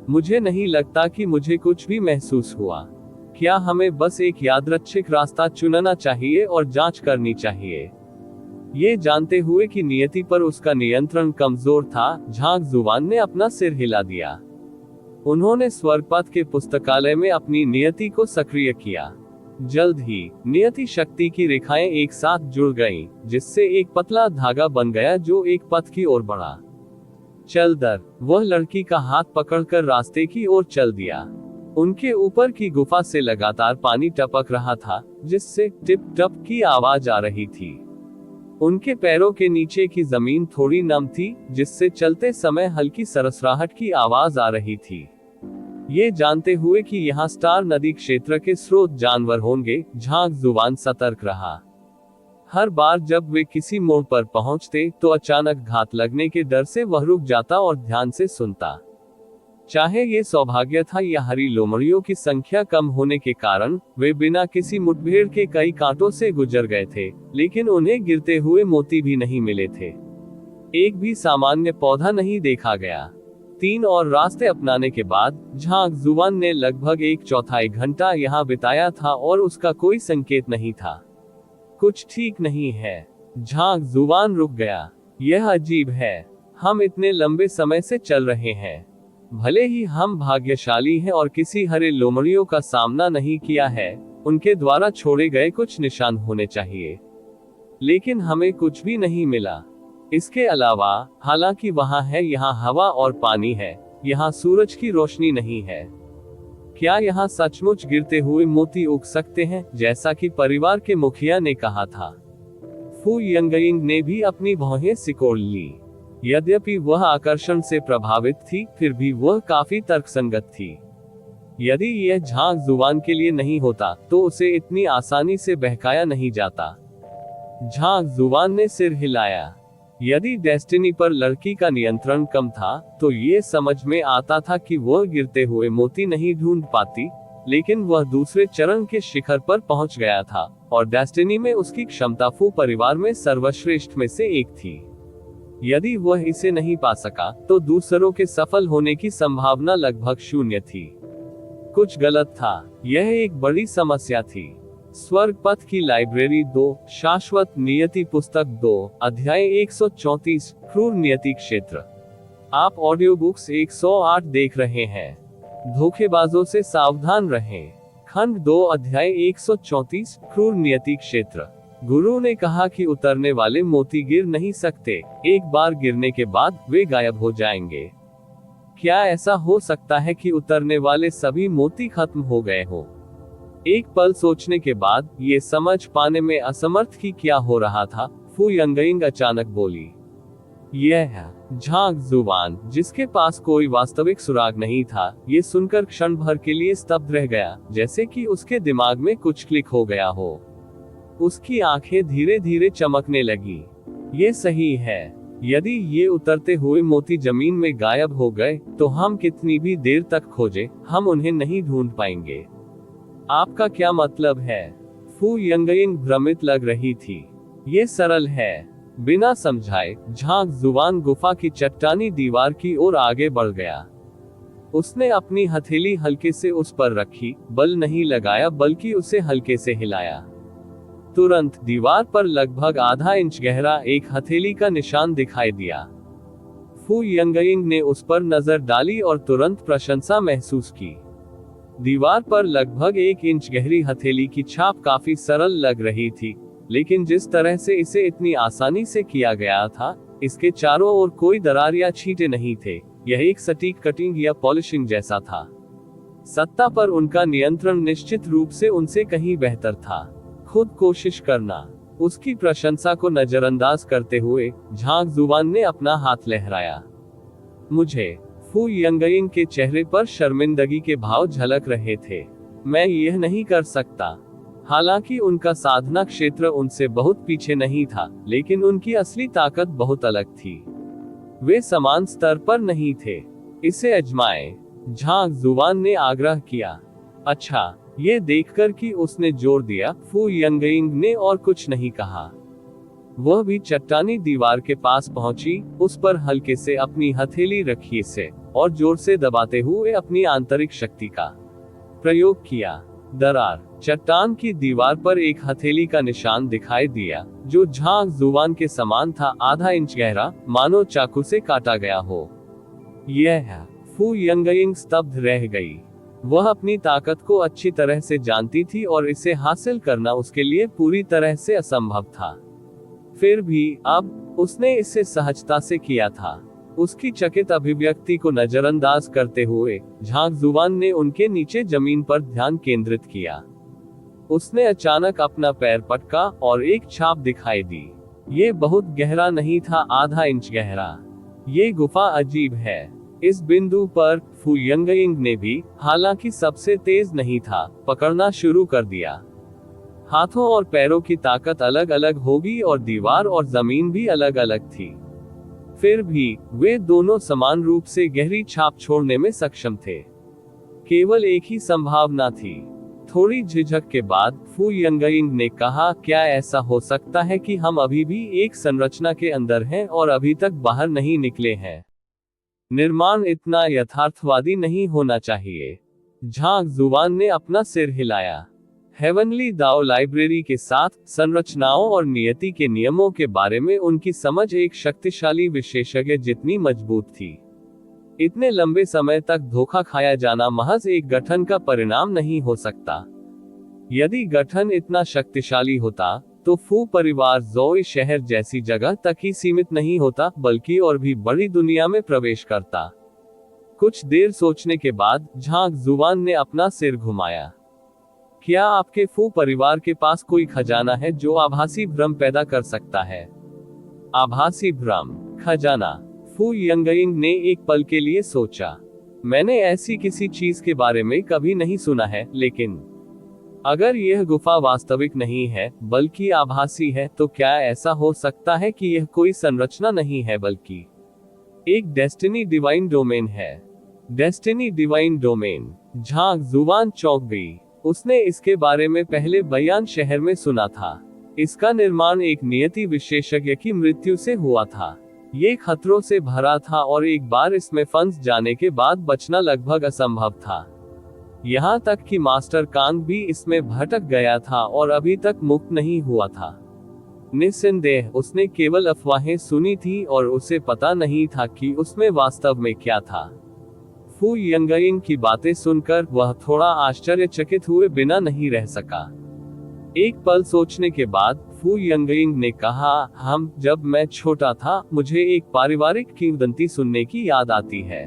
मुझे नहीं लगता कि मुझे कुछ भी महसूस हुआ। क्या हमें बस एक यादृच्छिक रास्ता चुनना चाहिए और जांच करनी चाहिए? ये जानते हुए कि नियति पर उसका नियंत्रण कमजोर था, झांग जुवान ने अपना सिर हिला दिया। उन्होंने स्वर्गपथ के पुस्तकालय में अपनी नियति को सक्रिय किया। जल्द ही नियति शक्ति की रेखाएं एक साथ जुड़ गईं, जिससे एक पतला धागा बन गया जो एक पथ की ओर बढ़ा। चलदर वह लड़की का हाथ पकड़कर रास्ते की ओर चल दिया। उनके ऊपर की गुफा से लगातार पानी टपक रहा था, जिससे टिप टप की आवाज आ रही थी। उनके पैरों के नीचे की जमीन थोड़ी नम थी, जिससे चलते समय हल्की सरसराहट की आवाज आ रही थी। ये जानते हुए कि यहाँ स्टार नदी क्षेत्र के स्रोत जानवर होंगे, झांग जुवान सतर्क रहा। हर बार जब वे किसी मोड़ पर पहुंचते तो अचानक घात लगने के डर से वह रुक जाता और ध्यान से सुनता। चाहे ये सौभाग्य था या हरी लोमड़ियों की संख्या कम होने के कारण वे बिना किसी मुठभेड़ के कई कांटों से गुजर गए थे, लेकिन उन्हें गिरते हुए मोती भी नहीं मिले थे। एक भी सामान्य पौधा नहीं देखा गया। 3 और रास्ते अपनाने के बाद झांग जुवान ने लगभग 1/4 घंटा यहाँ बिताया था और उसका कोई संकेत नहीं था। कुछ ठीक नहीं है। झांग जुवान रुक गया। यह अजीब है। हम इतने लंबे समय से चल रहे हैं। भले ही हम भाग्यशाली हैं और किसी हरे लोमड़ियों का सामना नहीं किया है, उनके द्वारा छोड़े गए कुछ निशान होने चाहिए, लेकिन हमें कुछ भी नहीं मिला। इसके अलावा, हालांकि वहां है, यहाँ हवा और पानी है, यहाँ सूरज की रोशनी नहीं है। क्या यहाँ सचमुच गिरते हुए मोती उग सकते हैं, जैसा कि परिवार के मुखिया ने कहा था? फू यंगइंग ने भी अपनी भौहें सिकोड़ ली। यद्यपि वह आकर्षण से प्रभावित थी, फिर भी वह काफी तर्कसंगत थी। यदि यह झांग जुवान के लिए नहीं होता, तो उसे इतनी आसानी से बहकाया नहीं जाता। झांग जुवान ने सिर हिलाया। यदि डेस्टिनी पर लड़की का नियंत्रण कम था, तो ये समझ में आता था कि वह गिरते हुए मोती नहीं ढूंढ पाती, लेकिन वह दूसरे चरण के शिखर पर पहुंच गया था, और डेस्टिनी में उसकी क्षमता फू परिवार में सर्वश्रेष्ठ में से एक थी। यदि वह इसे नहीं पा सका, तो दूसरों के सफल होने की संभावना लगभग 0 थी। कुछ गलत था। यह एक बड़ी समस्या थी। स्वर्ग पथ की लाइब्रेरी 2, शाश्वत नियति पुस्तक 2, अध्याय 134, क्रूर नियति क्षेत्र। आप ऑडियो बुक्स 108 देख रहे हैं। धोखेबाजों से सावधान रहें। खंड 2, अध्याय 134, क्रूर नियति क्षेत्र। गुरु ने कहा कि उतरने वाले मोती गिर नहीं सकते, एक बार गिरने के बाद वे गायब हो जाएंगे। क्या ऐसा हो सकता है कि उतरने वाले सभी मोती खत्म हो गए हो? एक पल सोचने के बाद, ये समझ पाने में असमर्थ कि क्या हो रहा था, फू यंगइंग अचानक बोली। यह है झांग जुवान, जिसके पास कोई वास्तविक सुराग नहीं था, ये सुनकर क्षण भर के लिए स्तब्ध रह गया, जैसे कि उसके दिमाग में कुछ क्लिक हो गया हो। उसकी आंखें धीरे धीरे चमकने लगी। ये सही है। यदि ये उतरते हुए मोती जमीन में गायब हो गए, तो हम कितनी भी देर तक खोजें, हम उन्हें नहीं ढूंढ पाएंगे। आपका क्या मतलब है? फू यंगइंग भ्रमित लग रही थी। ये सरल है। बिना समझाए, झांग जुवान गुफा की चट्टानी दीवार की ओर आगे बढ़ गया। उसने अपनी हथेली हल्के से उस पर रखी, बल नहीं लगाया बल्कि उसे हल्के से हिलाया। तुरंत दीवार पर लगभग आधा इंच गहरा एक हथेली का निशान दिखाई दिया। फू यंगइंग ने उस पर नजर डाली और तुरंत प्रशंसा महसूस की। दीवार पर लगभग 1 इंच गहरी हथेली की छाप काफी सरल लग रही थी, लेकिन जिस तरह से इसे इतनी आसानी से किया गया था, इसके चारों ओर कोई दरार या छींटे नहीं थे। यह एक सटीक कटिंग या पॉलिशिंग जैसा था। सत्ता पर उनका नियंत्रण निश्चित रूप से उनसे कहीं बेहतर था। खुद कोशिश करना। उसकी प्रशंसा को नजरअंदाज करते हुए झांग जुवान ने अपना हाथ लहराया। मुझे। फू यंगइंग के चेहरे पर शर्मिंदगी के भाव झलक रहे थे। मैं यह नहीं कर सकता। हालांकि उनका साधना क्षेत्र उनसे बहुत पीछे नहीं था, लेकिन उनकी असली ताकत बहुत अलग थी। वे समान स्तर पर नहीं थे। इसे आजमाएं, झांग जुवान ने आग्रह किया। अच्छा, ये देखकर कि उसने जोर दिया, फू यंगइंग ने और कुछ नहीं कहा। वह भी चट्टानी दीवार के पास पहुंची, उस पर हल्के से अपनी हथेली रखी से और जोर से दबाते हुए अपनी आंतरिक शक्ति का प्रयोग किया। दरार, चट्टान की दीवार पर एक हथेली का निशान दिखाई दिया, जो झांग जुवान के समान था, आधा इंच गहरा, मानो चाकू से काटा गया हो। यह है। फू यंगइंग स्तब्ध रह गई। वह अपनी ताकत को अच्छी तरह से जानती थी और इसे हासिल करना उसके लिए पूरी तरह से असंभव था। फिर भी अब उसने इसे सहजता से किया था। उसकी चकित अभिव्यक्ति को नजरअंदाज करते हुए झांग जुवान ने उनके नीचे जमीन पर ध्यान केंद्रित किया। उसने अचानक अपना पैर पटका और एक छाप दिखाई दी। ये बहुत गहरा नहीं था, आधा इंच गहरा। ये गुफा अजीब है। इस बिंदु पर फू यंगइंग ने भी, हालांकि सबसे तेज नहीं था, पकड़ना शुरू कर दिया। हाथों और पैरों की ताकत अलग अलग होगी और दीवार और जमीन भी अलग अलग थी। फिर भी वे दोनों समान रूप से गहरी छाप छोड़ने में सक्षम थे। केवल एक ही संभावना थी। थोड़ी झिझक के बाद फू यंगइंग ने कहा, क्या ऐसा हो सकता है कि हम अभी भी एक संरचना के अंदर हैं और अभी तक बाहर नहीं निकले हैं? निर्माण इतना यथार्थवादी नहीं होना चाहिए। झांग जुवान ने अपना सिर हिलाया। हेवनली दाओ लाइब्रेरी के साथ संरचनाओं और नियति के नियमों के बारे में उनकी समझ एक शक्तिशाली विशेषज्ञ जितनी मजबूत थी। इतने लंबे समय तक धोखा खाया जाना महज एक गठन का परिणाम नहीं हो सकता। यदि गठन इतना शक्तिशाली होता, तो फू परिवार जोई शहर जैसी जगह तक ही सीमित नहीं होता, बल्कि और भी बड़ी दुनिया में प्रवेश करता। कुछ देर सोचने के बाद झांग जुवान ने अपना सिर घुमाया। क्या आपके फू परिवार के पास कोई खजाना है जो आभासी भ्रम पैदा कर सकता है? आभासी भ्रम, खजाना। फू यंगइंग ने एक पल के लिए सोचा। मैंने ऐसी किसी चीज के बारे में कभी नहीं सुना है, लेकिन अगर यह गुफा वास्तविक नहीं है बल्कि आभासी है, तो क्या ऐसा हो सकता है कि यह कोई संरचना नहीं है बल्कि एक डेस्टिनी डिवाइन डोमेन है? Destiny divine domain. Zhang Xuan चौंक गई। उसने इसके बारे में पहले बयान शहर में सुना था। इसका निर्माण एक नियति विशेषज्ञ की मृत्यु से हुआ था। ये खतरों से भरा था और एक बार इसमें फंस जाने के बाद बचना लगभग असंभव था। यहाँ तक कि मास्टर कांग भी इसमें भटक गया था और अभी तक मुक्त नहीं हुआ था। निस्संदेह उसने केवल अफवाहें सुनी थी और उसे पता नहीं था कि उसमें वास्तव में क्या था। फू यंगइंग की बातें सुनकर वह थोड़ा आश्चर्यचकित हुए बिना नहीं रह सका। एक पल सोचने के बाद फू यंगइंग ने कहा, जब मैं छोटा था, मुझे एक पारिवारिक किंवदंती सुनने की याद आती है।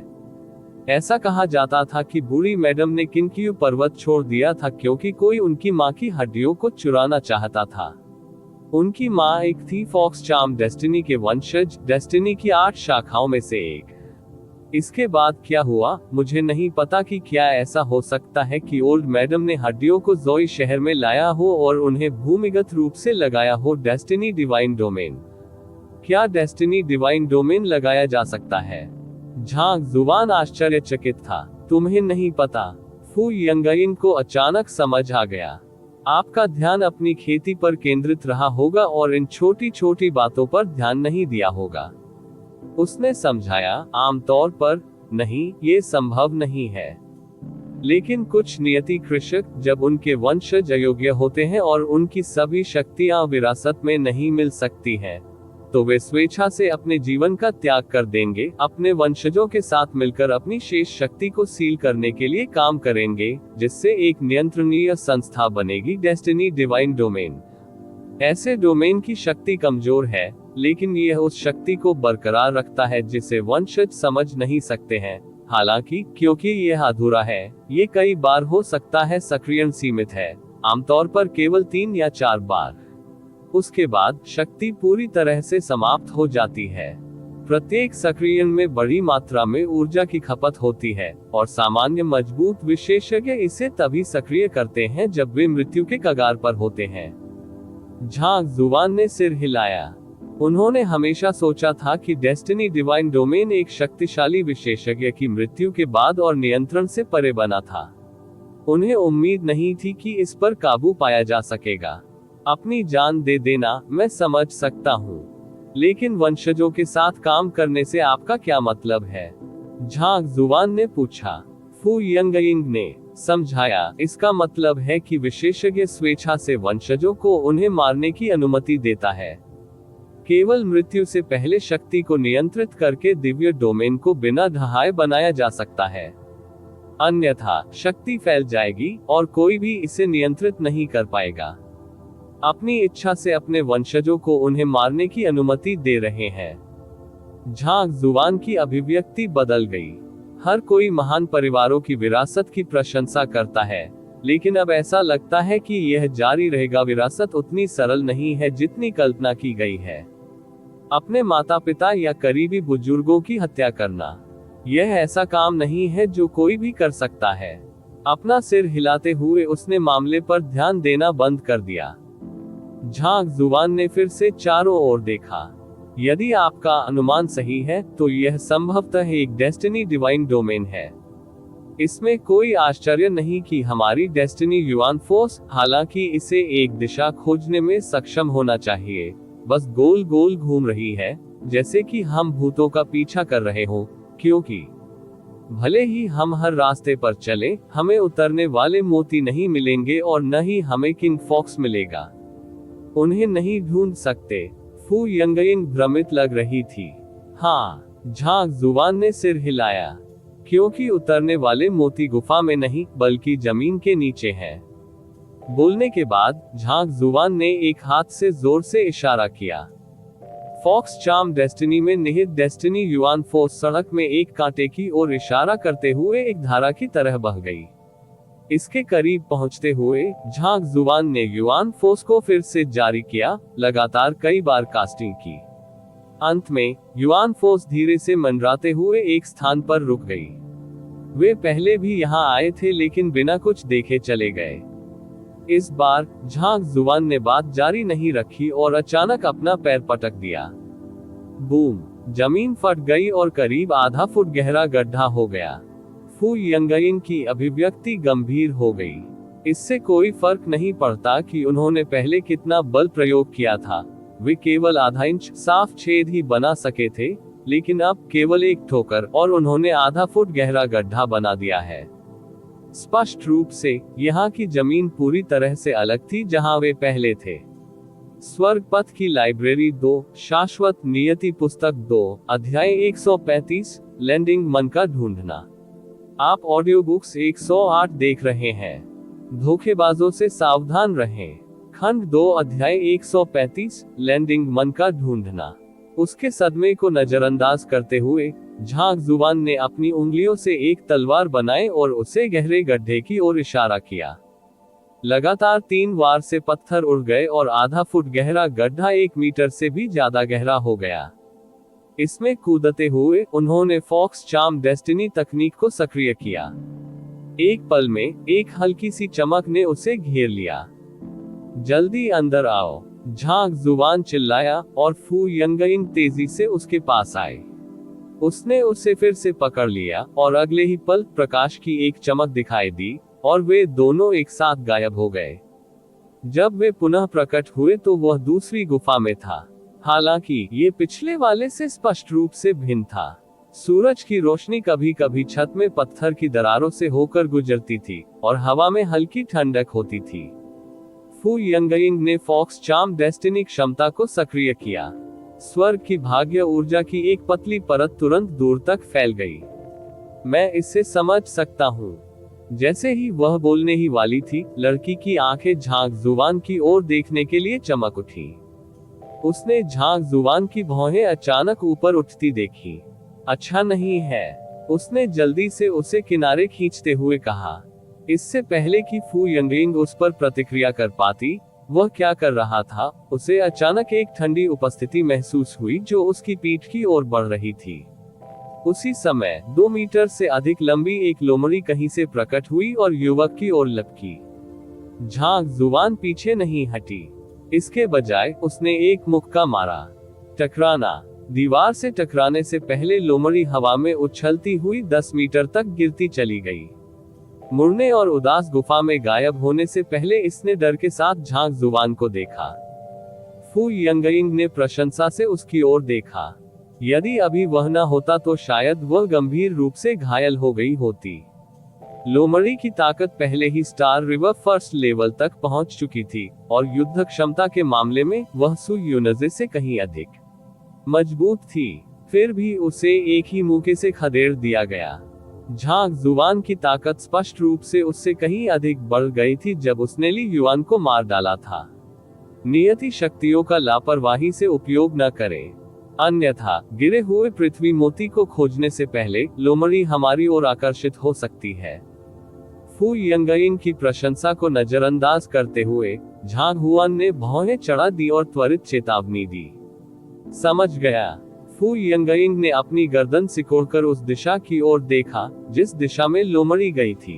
ऐसा कहा जाता था कि बूढ़ी मैडम ने किनक्यू पर्वत छोड़ दिया था क्योंकि कोई उनकी माँ की हड्डियों को चुराना चाहता था। उनकी माँ एक थी फॉक्स चार्म डेस्टिनी के वंशज, डेस्टिनी की 8 शाखाओं में से एक। इसके बाद क्या हुआ मुझे नहीं पता कि क्या ऐसा हो सकता है कि ओल्ड मैडम ने हड्डियों को जोई शहर में लाया हो और उन्हें भूमिगत रूप से लगाया हो डेस्टिनी डिवाइन डोमेन। क्या डेस्टिनी डिवाइन डोमेन लगाया जा सकता है? झांग जुवान आश्चर्यचकित था। तुम्हें नहीं पता? फू यंगइंग को अचानक समझ आ गया। आपका ध्यान अपनी खेती पर केंद्रित रहा होगा और इन छोटी छोटी बातों पर ध्यान नहीं दिया होगा। उसने समझाया, आमतौर पर नहीं, ये संभव नहीं है। लेकिन कुछ नियति कृषक, जब उनके वंशज अयोग्य होते हैं और उनकी सभी शक्तियां विरासत में नहीं मिल सकती हैं, तो वे स्वेच्छा से अपने जीवन का त्याग कर देंगे, अपने वंशजों के साथ मिलकर अपनी शेष शक्ति को सील करने के लिए काम करेंगे, जिससे एक नियंत्रणीय संस्था बनेगी, डेस्टिनी डिवाइन डोमेन। ऐसे डोमेन की शक्ति कमजोर है, लेकिन यह उस शक्ति को बरकरार रखता है जिसे वंशज समझ नहीं सकते हैं। हालांकि क्योंकि यह अधूरा है, ये कई बार हो सकता है सक्रिय सीमित है, आमतौर पर केवल 3 या 4 बार। उसके बाद शक्ति पूरी तरह से समाप्त हो जाती है। प्रत्येक सक्रियण में बड़ी मात्रा में ऊर्जा की खपत होती है, और सामान्य मजबूत विशेषज्ञ इसे तभी सक्रिय करते हैं जब वे मृत्यु के कगार पर होते हैं। झांग जुवान ने सिर हिलाया। उन्होंने हमेशा सोचा था कि डेस्टिनी डिवाइन डोमेन एक शक्तिशाली विशेषज्ञ की मृत्यु के बाद और नियंत्रण से परे बना था। उन्हें उम्मीद नहीं थी कि इस पर काबू पाया जा सकेगा। अपनी जान दे देना, मैं समझ सकता हूँ, लेकिन वंशजों के साथ काम करने से आपका क्या मतलब है? झांग जुवान ने पूछा। फू यंगयिंग ने समझाया, इसका मतलब है कि विशेषज्ञ स्वेच्छा से वंशजों को उन्हें मारने की अनुमति देता है। केवल मृत्यु से पहले शक्ति को नियंत्रित करके दिव्य डोमेन को बिना ढहाए बनाया जा सकता है, अन्यथा शक्ति फैल जाएगी और कोई भी इसे नियंत्रित नहीं कर पाएगा। अपनी इच्छा से अपने वंशजों को उन्हें मारने की अनुमति दे रहे हैं। झांग जुवान की अभिव्यक्ति बदल गई। हर कोई महान परिवारों की विरासत की प्रशंसा करता है, लेकिन अब ऐसा लगता है कि यह जारी रहेगा। विरासत उतनी सरल नहीं है जितनी कल्पना की गई है। अपने माता पिता या करीबी बुजुर्गों की हत्या करना, यह ऐसा काम नहीं है जो कोई भी कर सकता है। अपना सिर हिलाते हुए उसने मामले पर ध्यान देना बंद कर दिया। झांग जुवान ने फिर से चारों ओर देखा। यदि आपका अनुमान सही है, तो यह संभवतः एक डेस्टिनी डिवाइन डोमेन है। इसमें कोई आश्चर्य नहीं कि हमारी डेस्टिनी युआन फोर्स, हालांकि इसे एक दिशा खोजने में सक्षम होना चाहिए, बस गोल गोल घूम रही है, जैसे कि हम भूतों का पीछा कर रहे हो। क्योंकि भले ही हम हर रास्ते पर चलें, हमें उतरने वाले मोती नहीं मिलेंगे और न ही हमें किंग फॉक्स मिलेगा। उन्हें नहीं ढूंढ सकते। फू यंगयिंग भ्रमित लग रही थी। हाँ, झांग जुवान ने सिर हिलाया, क्योंकि उतरने वाले मोती गुफा में नहीं बल्कि जमीन के नीचे हैं। बोलने के बाद झांग जुवान ने एक हाथ से जोर से इशारा किया। फॉक्स चार्म डेस्टिनी में निहित डेस्टिनी युआन फोर्स सड़क में एक कांटे की ओर इशारा करते हुए एक धारा की तरह बह गई। इसके करीब पहुंचते हुए झांग जुवान ने युआन फोर्स को फिर से जारी किया, लगातार कई बार कास्टिंग की। अंत में युआन फोर्स धीरे से मंडराते हुए एक स्थान पर रुक गई। वे पहले भी यहां आए थे, लेकिन बिना कुछ देखे चले गए। इस बार झांग जुवान ने बात जारी नहीं रखी और अचानक अपना पैर पटक दिया। बूम! जमीन फट गई और करीब आधा फुट गहरा गड्ढा हो गया। फू यंगयिंग की अभिव्यक्ति गंभीर हो गई। इससे कोई फर्क नहीं पड़ता कि उन्होंने पहले कितना बल प्रयोग किया था। वे केवल आधा इंच साफ छेद ही बना सके थे, लेकिन अब केवल एक ठोकर और उन्होंने आधा फुट गहरा गड्ढा बना दिया है। स्पष्ट रूप से यहाँ की जमीन पूरी तरह से अलग थी जहाँ वे पहले थे। स्वर्ग पथ की लाइब्रेरी 2, शाश्वत नियति पुस्तक 2, अध्याय 135, लैंडिंग मन का ढूंढना। आप ऑडियो बुक्स 108 देख रहे हैं। धोखेबाजों से सावधान रहें। खंड 2, अध्याय 135, लैंडिंग मन का ढूंढना। उसके सदमे को नजरअंदाज करते हुए झांग जुवान ने अपनी उंगलियों से एक तलवार बनाए और उसे गहरे गड्ढे की ओर इशारा किया। लगातार 3 बार से पत्थर उड़ गए और आधा फुट गहरा गड्ढा 1 मीटर से भी ज्यादा गहरा हो गया। इसमें कूदते हुए उन्होंने फॉक्स चार्म डेस्टिनी तकनीक को सक्रिय किया। एक पल में एक हल्की सी चमक ने उसे घेर लिया। जल्दी अंदर आओ, झांग जुवान चिल्लाया और फू यंगयिंग तेजी से उसके पास आए। उसने उसे फिर से पकड़ लिया और अगले ही पल प्रकाश की एक चमक दिखाई दी और वे दोनों एक साथ गायब हो गए। जब वे पुनः प्रकट हुए तो वह दूसरी गुफा में था। हालांकि ये पिछले वाले से स्पष्ट रूप से भिन्न था। सूरज की रोशनी कभी कभी छत में पत्थर की दरारों से होकर गुजरती थी और हवा में हल्की ठंडक होती थी। फू यंगयिंग ने फॉक्स चार्म डेस्टिनी क्षमता को सक्रिय किया। स्वर्ग की भाग्य ऊर्जा की एक पतली परत तुरंत दूर तक फैल गई। मैं इसे समझ सकता हूँ। जैसे ही वह बोलने ही वाली थी, लड़की की आंखें झांग जुवान की ओर देखने के लिए चमक उठी। उसने झांग जुवान की भौहें अचानक ऊपर उठती देखी। अच्छा नहीं है, उसने जल्दी से उसे किनारे खींचते हुए कहा। इससे पहले कि फू यंगयिंग उस पर प्रतिक्रिया कर पाती, वह क्या कर रहा था? उसे अचानक एक ठंडी उपस्थिति महसूस हुई जो उसकी पीठ की ओर बढ़ रही थी। उसी समय 2 मीटर से अधिक लंबी एक लोमड़ी कहीं से प्रकट हुई और युवक की ओर लपकी। झांग जुबान पीछे नहीं हटी। इसके बजाय उसने एक मुक्का मारा। टकराना। दीवार से टकराने से पहले लोमड़ी हवा में उछलती हुई 10 मीटर तक गिरती चली गई। मुड़ने और उदास गुफा में गायब होने से पहले इसने डर के साथ झांग जुबान को देखा। फू यंगइंग ने प्रशंसा से उसकी ओर देखा। यदि अभी वह न होता तो शायद वह गंभीर रूप से घायल हो गई होती। लोमड़ी की ताकत पहले ही स्टार रिवर फर्स्ट लेवल तक पहुंच चुकी थी और युद्ध क्षमता के मामले में वह सु यूनजे से कहीं अधिक मजबूत थी। फिर भी उसे एक ही मुक्के से खदेड़ दिया गया। झांग जुबान की ताकत स्पष्ट रूप से उससे कहीं अधिक बढ़ गई थी जब उसने ली युआन को मार डाला था। नियति शक्तियों का लापरवाही से उपयोग न करें, अन्यथा गिरे हुए पृथ्वी मोती को खोजने से पहले लोमड़ी हमारी ओर आकर्षित हो सकती है। फू यंगइंग की प्रशंसा को नजरअंदाज करते हुए झांग हुआन ने भौहें चढ़ा दी और त्वरित चेतावनी दी। समझ गया। फू यंगइंग ने अपनी गर्दन सिकोड़कर उस दिशा की ओर देखा जिस दिशा में लोमड़ी गई थी।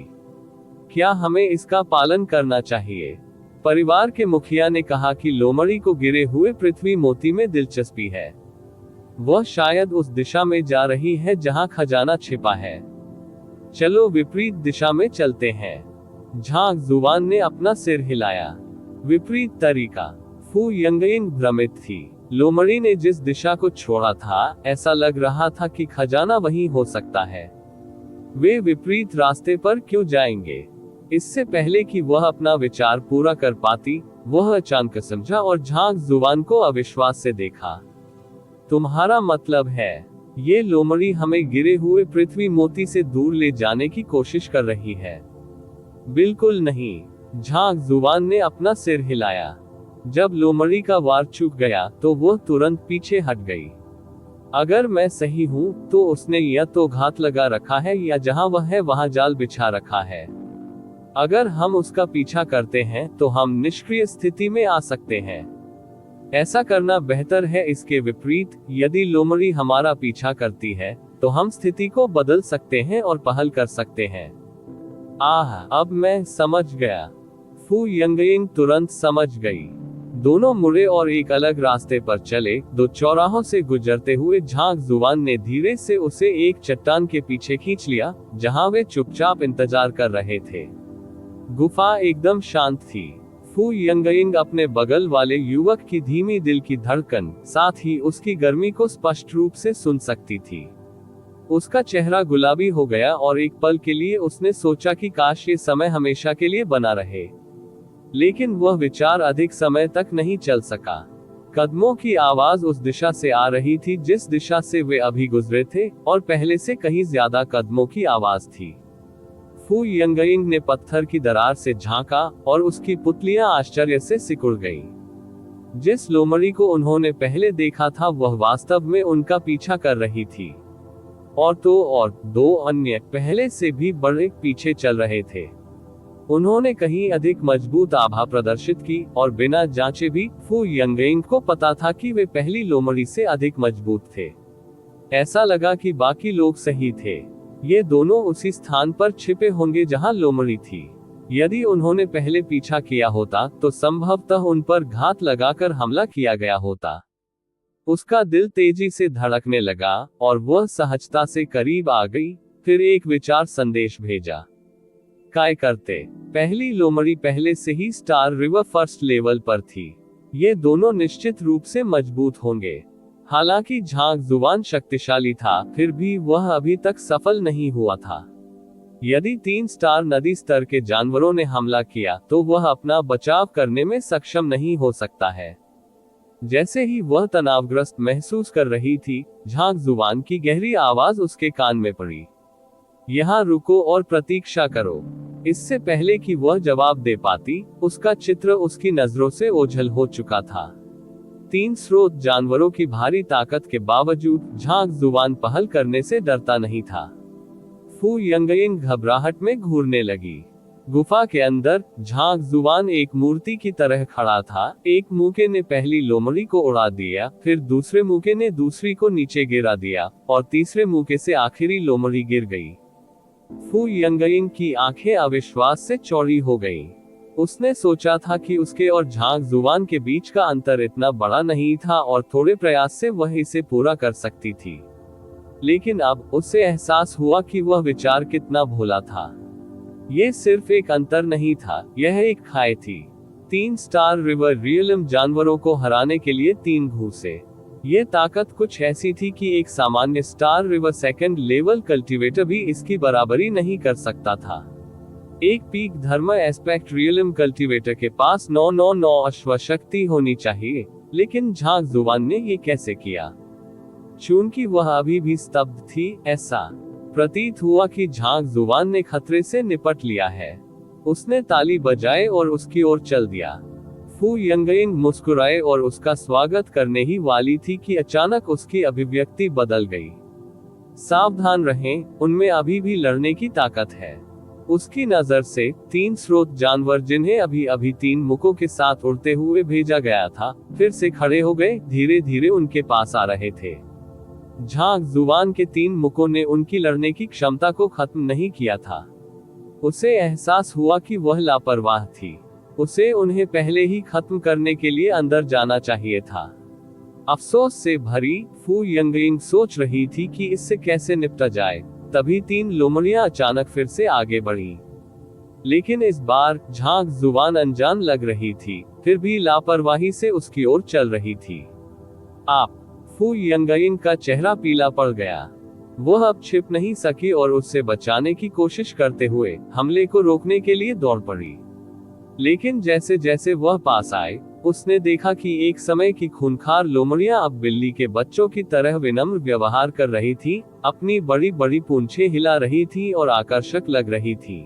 क्या हमें इसका पालन करना चाहिए? परिवार के मुखिया ने कहा कि लोमड़ी को गिरे हुए पृथ्वी मोती में दिलचस्पी है। वह शायद उस दिशा में जा रही है जहां खजाना छिपा है। चलो विपरीत दिशा में चलते हैं। झांग जुबान ने अपना सिर हिलाया। विपरीत तरीका। फू यंगइंग भ्रमित थी। लोमड़ी ने जिस दिशा को छोड़ा था, ऐसा लग रहा था कि खजाना वहीं हो सकता है। वे विपरीत रास्ते पर क्यों जाएंगे? इससे पहले कि वह अपना विचार पूरा कर पाती, वह अचानक समझा और झांग जुबान को अविश्वास से देखा। तुम्हारा मतलब है, ये लोमड़ी हमें गिरे हुए पृथ्वी मोती से दूर ले जाने की कोशिश कर रही है? बिल्कुल नहीं। झांग जुबान ने अपना सिर हिलाया। जब लोमड़ी का वार चूक गया तो वह तुरंत पीछे हट गई। अगर मैं सही हूं तो उसने या तो घात लगा रखा है या जहां वह है वहां जाल बिछा रखा है। अगर हम उसका पीछा करते हैं तो हम निष्क्रिय स्थिति में आ सकते हैं। ऐसा करना बेहतर है। इसके विपरीत, यदि लोमड़ी हमारा पीछा करती है तो हम स्थिति को बदल सकते हैं और पहल कर सकते हैं। अब मैं समझ गया। फू यंगइंग तुरंत समझ गई। दोनों मुड़े और एक अलग रास्ते पर चले। 2 चौराहों से गुजरते हुए झांग जुबान ने धीरे से उसे एक चट्टान के पीछे खींच लिया जहां वे चुपचाप इंतजार कर रहे थे। गुफा एकदम शांत थी। फू यंगइंग अपने बगल वाले युवक की धीमी दिल की धड़कन, साथ ही उसकी गर्मी को स्पष्ट रूप से सुन सकती थी। उसका चेहरा गुलाबी हो गया और एक पल के लिए उसने सोचा कि काश ये समय हमेशा के लिए बना रहे। लेकिन वह विचार अधिक समय तक नहीं चल सका। कदमों की आवाज उस दिशा से आ रही थी जिस दिशा से वे अभी गुजरे थे, और पहले से कहीं ज्यादा कदमों की आवाज थी। फू यंगइंग ने पत्थर की दरार से झांका और उसकी पुतलियां आश्चर्य से सिकुड़ गईं। जिस लोमड़ी को उन्होंने पहले देखा था वह वास्तव में उनका पीछा कर रही थी, और तो और 2 अन्य पहले से भी बड़े पीछे चल रहे थे। उन्होंने कहीं अधिक मजबूत आभा प्रदर्शित की और बिना जांचे भी फू यंगइंग को पता था कि वे पहली लोमड़ी से अधिक मजबूत थे। ऐसा लगा कि बाकी लोग सही थे। ये दोनों उसी स्थान पर छिपे होंगे जहां लोमड़ी थी। यदि उन्होंने पहले पीछा किया होता तो संभवतः उन पर घात लगाकर हमला किया गया होता। उसका दिल तेजी से धड़कने लगा और वह सहजता से करीब आ गई। फिर एक विचार संदेश भेजा। काय करते, पहली लोमड़ी पहले से ही स्टार रिवर फर्स्ट लेवल पर थी। ये दोनों निश्चित रूप से मजबूत होंगे। हालांकि झांग जुबान शक्तिशाली था, फिर भी वह अभी तक सफल नहीं हुआ था। यदि 3 स्टार नदी स्तर के जानवरों ने हमला किया तो वह अपना बचाव करने में सक्षम नहीं हो सकता है। जैसे ही वह तनावग्रस्त महसूस कर रही थी, झांग जुबान की गहरी आवाज उसके कान में पड़ी। यहाँ रुको और प्रतीक्षा करो। इससे पहले कि वह जवाब दे पाती, उसका चित्र उसकी नजरों से ओझल हो चुका था। 3 स्रोत जानवरों की भारी ताकत के बावजूद झांग जुबान पहल करने से डरता नहीं था। फू यंगइंग घबराहट में घूरने लगी। गुफा के अंदर झांक जुबान एक मूर्ति की तरह खड़ा था। एक मूके ने पहली लोमड़ी को उड़ा दिया, फिर दूसरे मूके ने दूसरी को नीचे गिरा दिया और तीसरे मूके से आखिरी लोमड़ी गिर गई। फू यंगयिंग की आंखें अविश्वास से चौड़ी हो गईं। उसने सोचा था कि उसके और झांक जुबान के बीच का अंतर इतना बड़ा नहीं था और थोड़े प्रयास से वह इसे पूरा कर सकती थी। लेकिन अब उसे एहसास हुआ कि वह विचार कितना भोला था। यह सिर्फ एक अंतर नहीं था, यह एक खाई थी। 3 स्टार रिवर रियलम जानवरों को हराने के लिए 3 घूसे। यह ताकत कुछ ऐसी थी कि एक सामान्य star river second level cultivator भी इसकी बराबरी नहीं कर सकता था। एक पीक धर्म एस्पेक्ट रियलम कल्टीवेटर के पास 999 अश्वशक्ति होनी चाहिए, लेकिन झांक जुबान ने ये कैसे किया? चूंकि वह अभी भी स्तब्ध थी, ऐसा प्रतीत हुआ कि झांक जुबान ने खतरे से निपट लिया है। उसने ताली बजाए और उसकी ओर चल दिया। फू यंगयिंग मुस्कुराए और उसका स्वागत करने ही वाली थी कि अचानक उसकी अभिव्यक्ति बदल गई। सावधान रहें, उनमें अभी भी लड़ने की ताकत है। उसकी नजर से 3 स्रोत जानवर जिन्हें अभी अभी 3 मुखों के साथ उड़ते हुए भेजा गया था, फिर से खड़े हो गए, धीरे धीरे उनके पास आ रहे थे। झांक जुबान के 3 मुखों ने उनकी लड़ने की क्षमता को खत्म नहीं किया था। उसे एहसास हुआ कि वह लापरवाह थी। उसे उन्हें पहले ही खत्म करने के लिए अंदर जाना चाहिए था। अफसोस से भरी फू यंगयिंग सोच रही थी कि इससे कैसे निपटा जाए। तभी 3 लोमड़ियां अचानक फिर से आगे बढ़ी। लेकिन इस बार झांक जुबान अनजान लग रही थी, फिर भी लापरवाही से उसकी ओर चल रही थी। आप फू यंगयिंग का चेहरा पीला पड़ गया। वह अब छिप नहीं सकी और उससे बचाने की कोशिश करते हुए हमले को रोकने के लिए दौड़ पड़ी। लेकिन जैसे जैसे वह पास आए, उसने देखा कि एक समय की खूंखार लोमड़ियां अब बिल्ली के बच्चों की तरह विनम्र व्यवहार कर रही थी, अपनी बड़ी बड़ी पूंछें हिला रही थी और आकर्षक लग रही थी।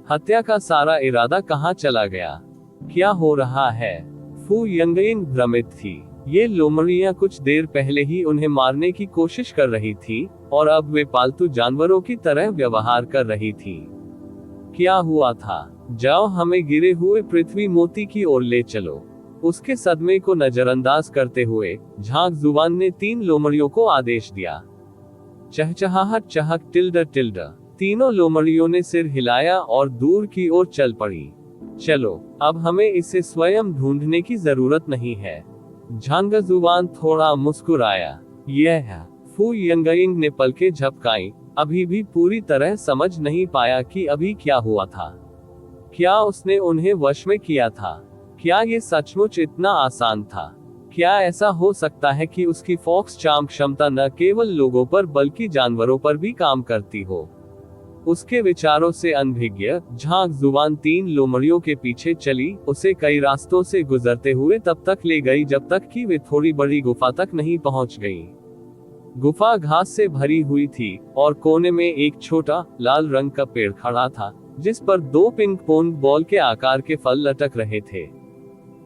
हत्या का सारा इरादा कहाँ चला गया? क्या हो रहा है? फू यंगयिंग भ्रमित थी। ये लोमड़ियां कुछ देर पहले ही उन्हें मारने की कोशिश कर रही थी और अब वे पालतू जानवरों की तरह व्यवहार कर रही थी। क्या हुआ था? जाओ, हमें गिरे हुए पृथ्वी मोती की ओर ले चलो। उसके सदमे को नजरअंदाज करते हुए झांक जुबान ने 3 लोमड़ियों को आदेश दिया। चहचहाहट, चहक, टिल्डा टिल्डा। तीनों लोमड़ियों ने सिर हिलाया और दूर की ओर चल पड़ी। चलो, अब हमें इसे स्वयं ढूंढने की जरूरत नहीं है। झांक जुबान थोड़ा मुस्कुराया। यह है। फू यंगयिंग ने पलकें झपकाई, अभी भी पूरी तरह समझ नहीं पाया कि अभी क्या हुआ था। क्या उसने उन्हें वश में किया था? क्या ये सचमुच इतना आसान था? क्या ऐसा हो सकता है कि उसकी फॉक्स चार्म क्षमता न केवल लोगों पर बल्कि जानवरों पर भी काम करती हो? उसके विचारों से अनभिज्ञ झांक जुबान 3 लोमड़ियों के पीछे चली, उसे कई रास्तों से गुजरते हुए तब तक ले गई जब तक कि वे थोड़ी बड़ी गुफा तक नहीं पहुंच गई। गुफा घास से भरी हुई थी और कोने में एक छोटा लाल रंग का पेड़ खड़ा था, जिस पर 2 पिंग पोंग बॉल के आकार के फल लटक रहे थे।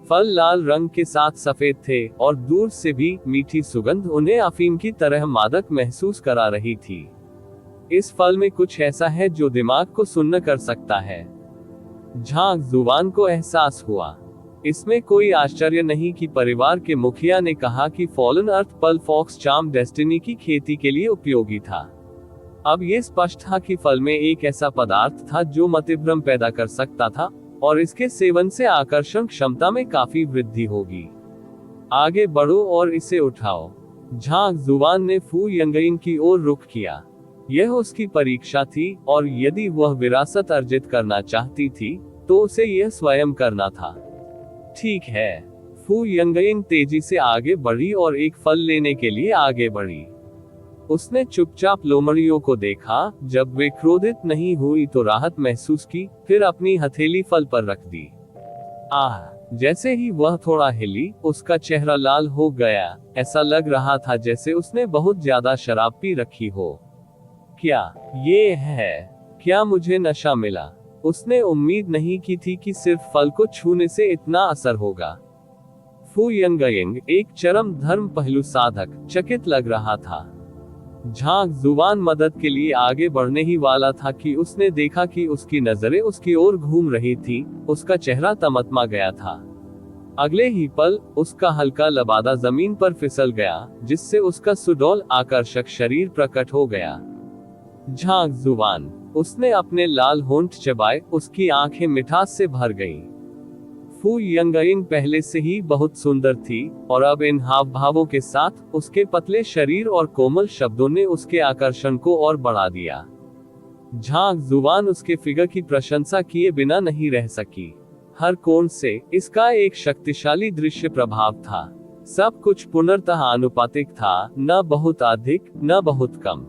फल लाल रंग के साथ सफेद थे और दूर से भी मीठी सुगंध उन्हें अफीम की तरह मादक महसूस करा रही थी। इस फल में कुछ ऐसा है जो दिमाग को सुन्न कर सकता है। झांक जुबान को एहसास हुआ। इसमें कोई आश्चर्य नहीं कि परिवार के मुखिया ने कहा कि फॉलन अर्थ पल फॉक्स चार्म डेस्टिनी की खेती के लिए उपयोगी था। अब यह स्पष्ट था कि फल में एक ऐसा पदार्थ था जो मतिभ्रम पैदा कर सकता था और इसके सेवन से आकर्षण क्षमता में काफी वृद्धि होगी। आगे बढ़ो और इसे उठाओ। झांक जुबान ने फू यंगयिंग की ओर रुख किया। यह उसकी परीक्षा थी और यदि वह विरासत अर्जित करना चाहती थी तो उसे यह स्वयं करना था। ठीक है। फू यंगयिंग तेजी से आगे बढ़ी और एक फल लेने के लिए आगे बढ़ी। उसने चुपचाप लोमड़ियों को देखा। जब वे क्रोधित नहीं हुई तो राहत महसूस की, फिर अपनी हथेली फल पर रख दी। आह! जैसे ही वह थोड़ा हिली, उसका चेहरा लाल हो गया। ऐसा लग रहा था जैसे उसने बहुत ज्यादा शराब पी रखी हो। क्या ये है? क्या मुझे नशा मिला? उसने उम्मीद नहीं की थी कि सिर्फ फल को छूने से इतना असर होगा। फू यंगयिंग, एक चरम धर्म पहलू साधक, चकित लग रहा था। झांग जुबान मदद के लिए आगे बढ़ने ही वाला था कि उसने देखा कि उसकी नजरें उसकी ओर घूम रही थी, उसका चेहरा तमतमा गया था। अगले ही पल, उसका हल्का लबादा जमीन पर फिसल गया, जिससे उसका सुडौल आकर्षक शरीर प्रकट हो गया। झांग जुबान, उसने अपने लाल होंठ चबाए, उसकी आंखें मिठास से भर गईं। फू यंगयिंग पहले से ही बहुत सुंदर थी, और अब इन हाव भावों के साथ उसके पतले शरीर और कोमल शब्दों ने उसके आकर्षण को और बढ़ा दिया। झांग जुबान उसके फिगर की प्रशंसा किए बिना नहीं रह सकी। हर कोण से इसका एक शक्तिशाली दृश्य प्रभाव था। सब कुछ पूर्णतः आनुपातिक था, न बहुत अधिक न बहुत कम।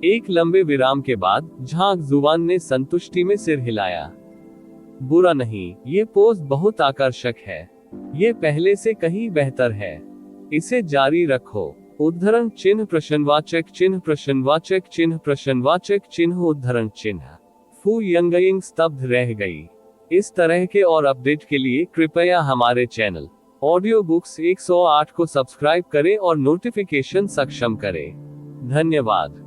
एक लंबे विराम के बाद झांग जुबान ने संतुष्टि में सिर हिलाया। बुरा नहीं, ये पोज बहुत आकर्षक है। ये पहले से कहीं बेहतर है। इसे जारी रखो। उद्धरण चिन्ह प्रश्नवाचक चिन्ह प्रश्नवाचक चिन्ह प्रश्नवाचक चिन्ह उद्धरण चिन्ह। फू यंगयिंग स्तब्ध रह गई। इस तरह के और अपडेट के लिए कृपया हमारे चैनल ऑडियो बुक्स 108 को सब्सक्राइब करें और नोटिफिकेशन सक्षम करें। धन्यवाद।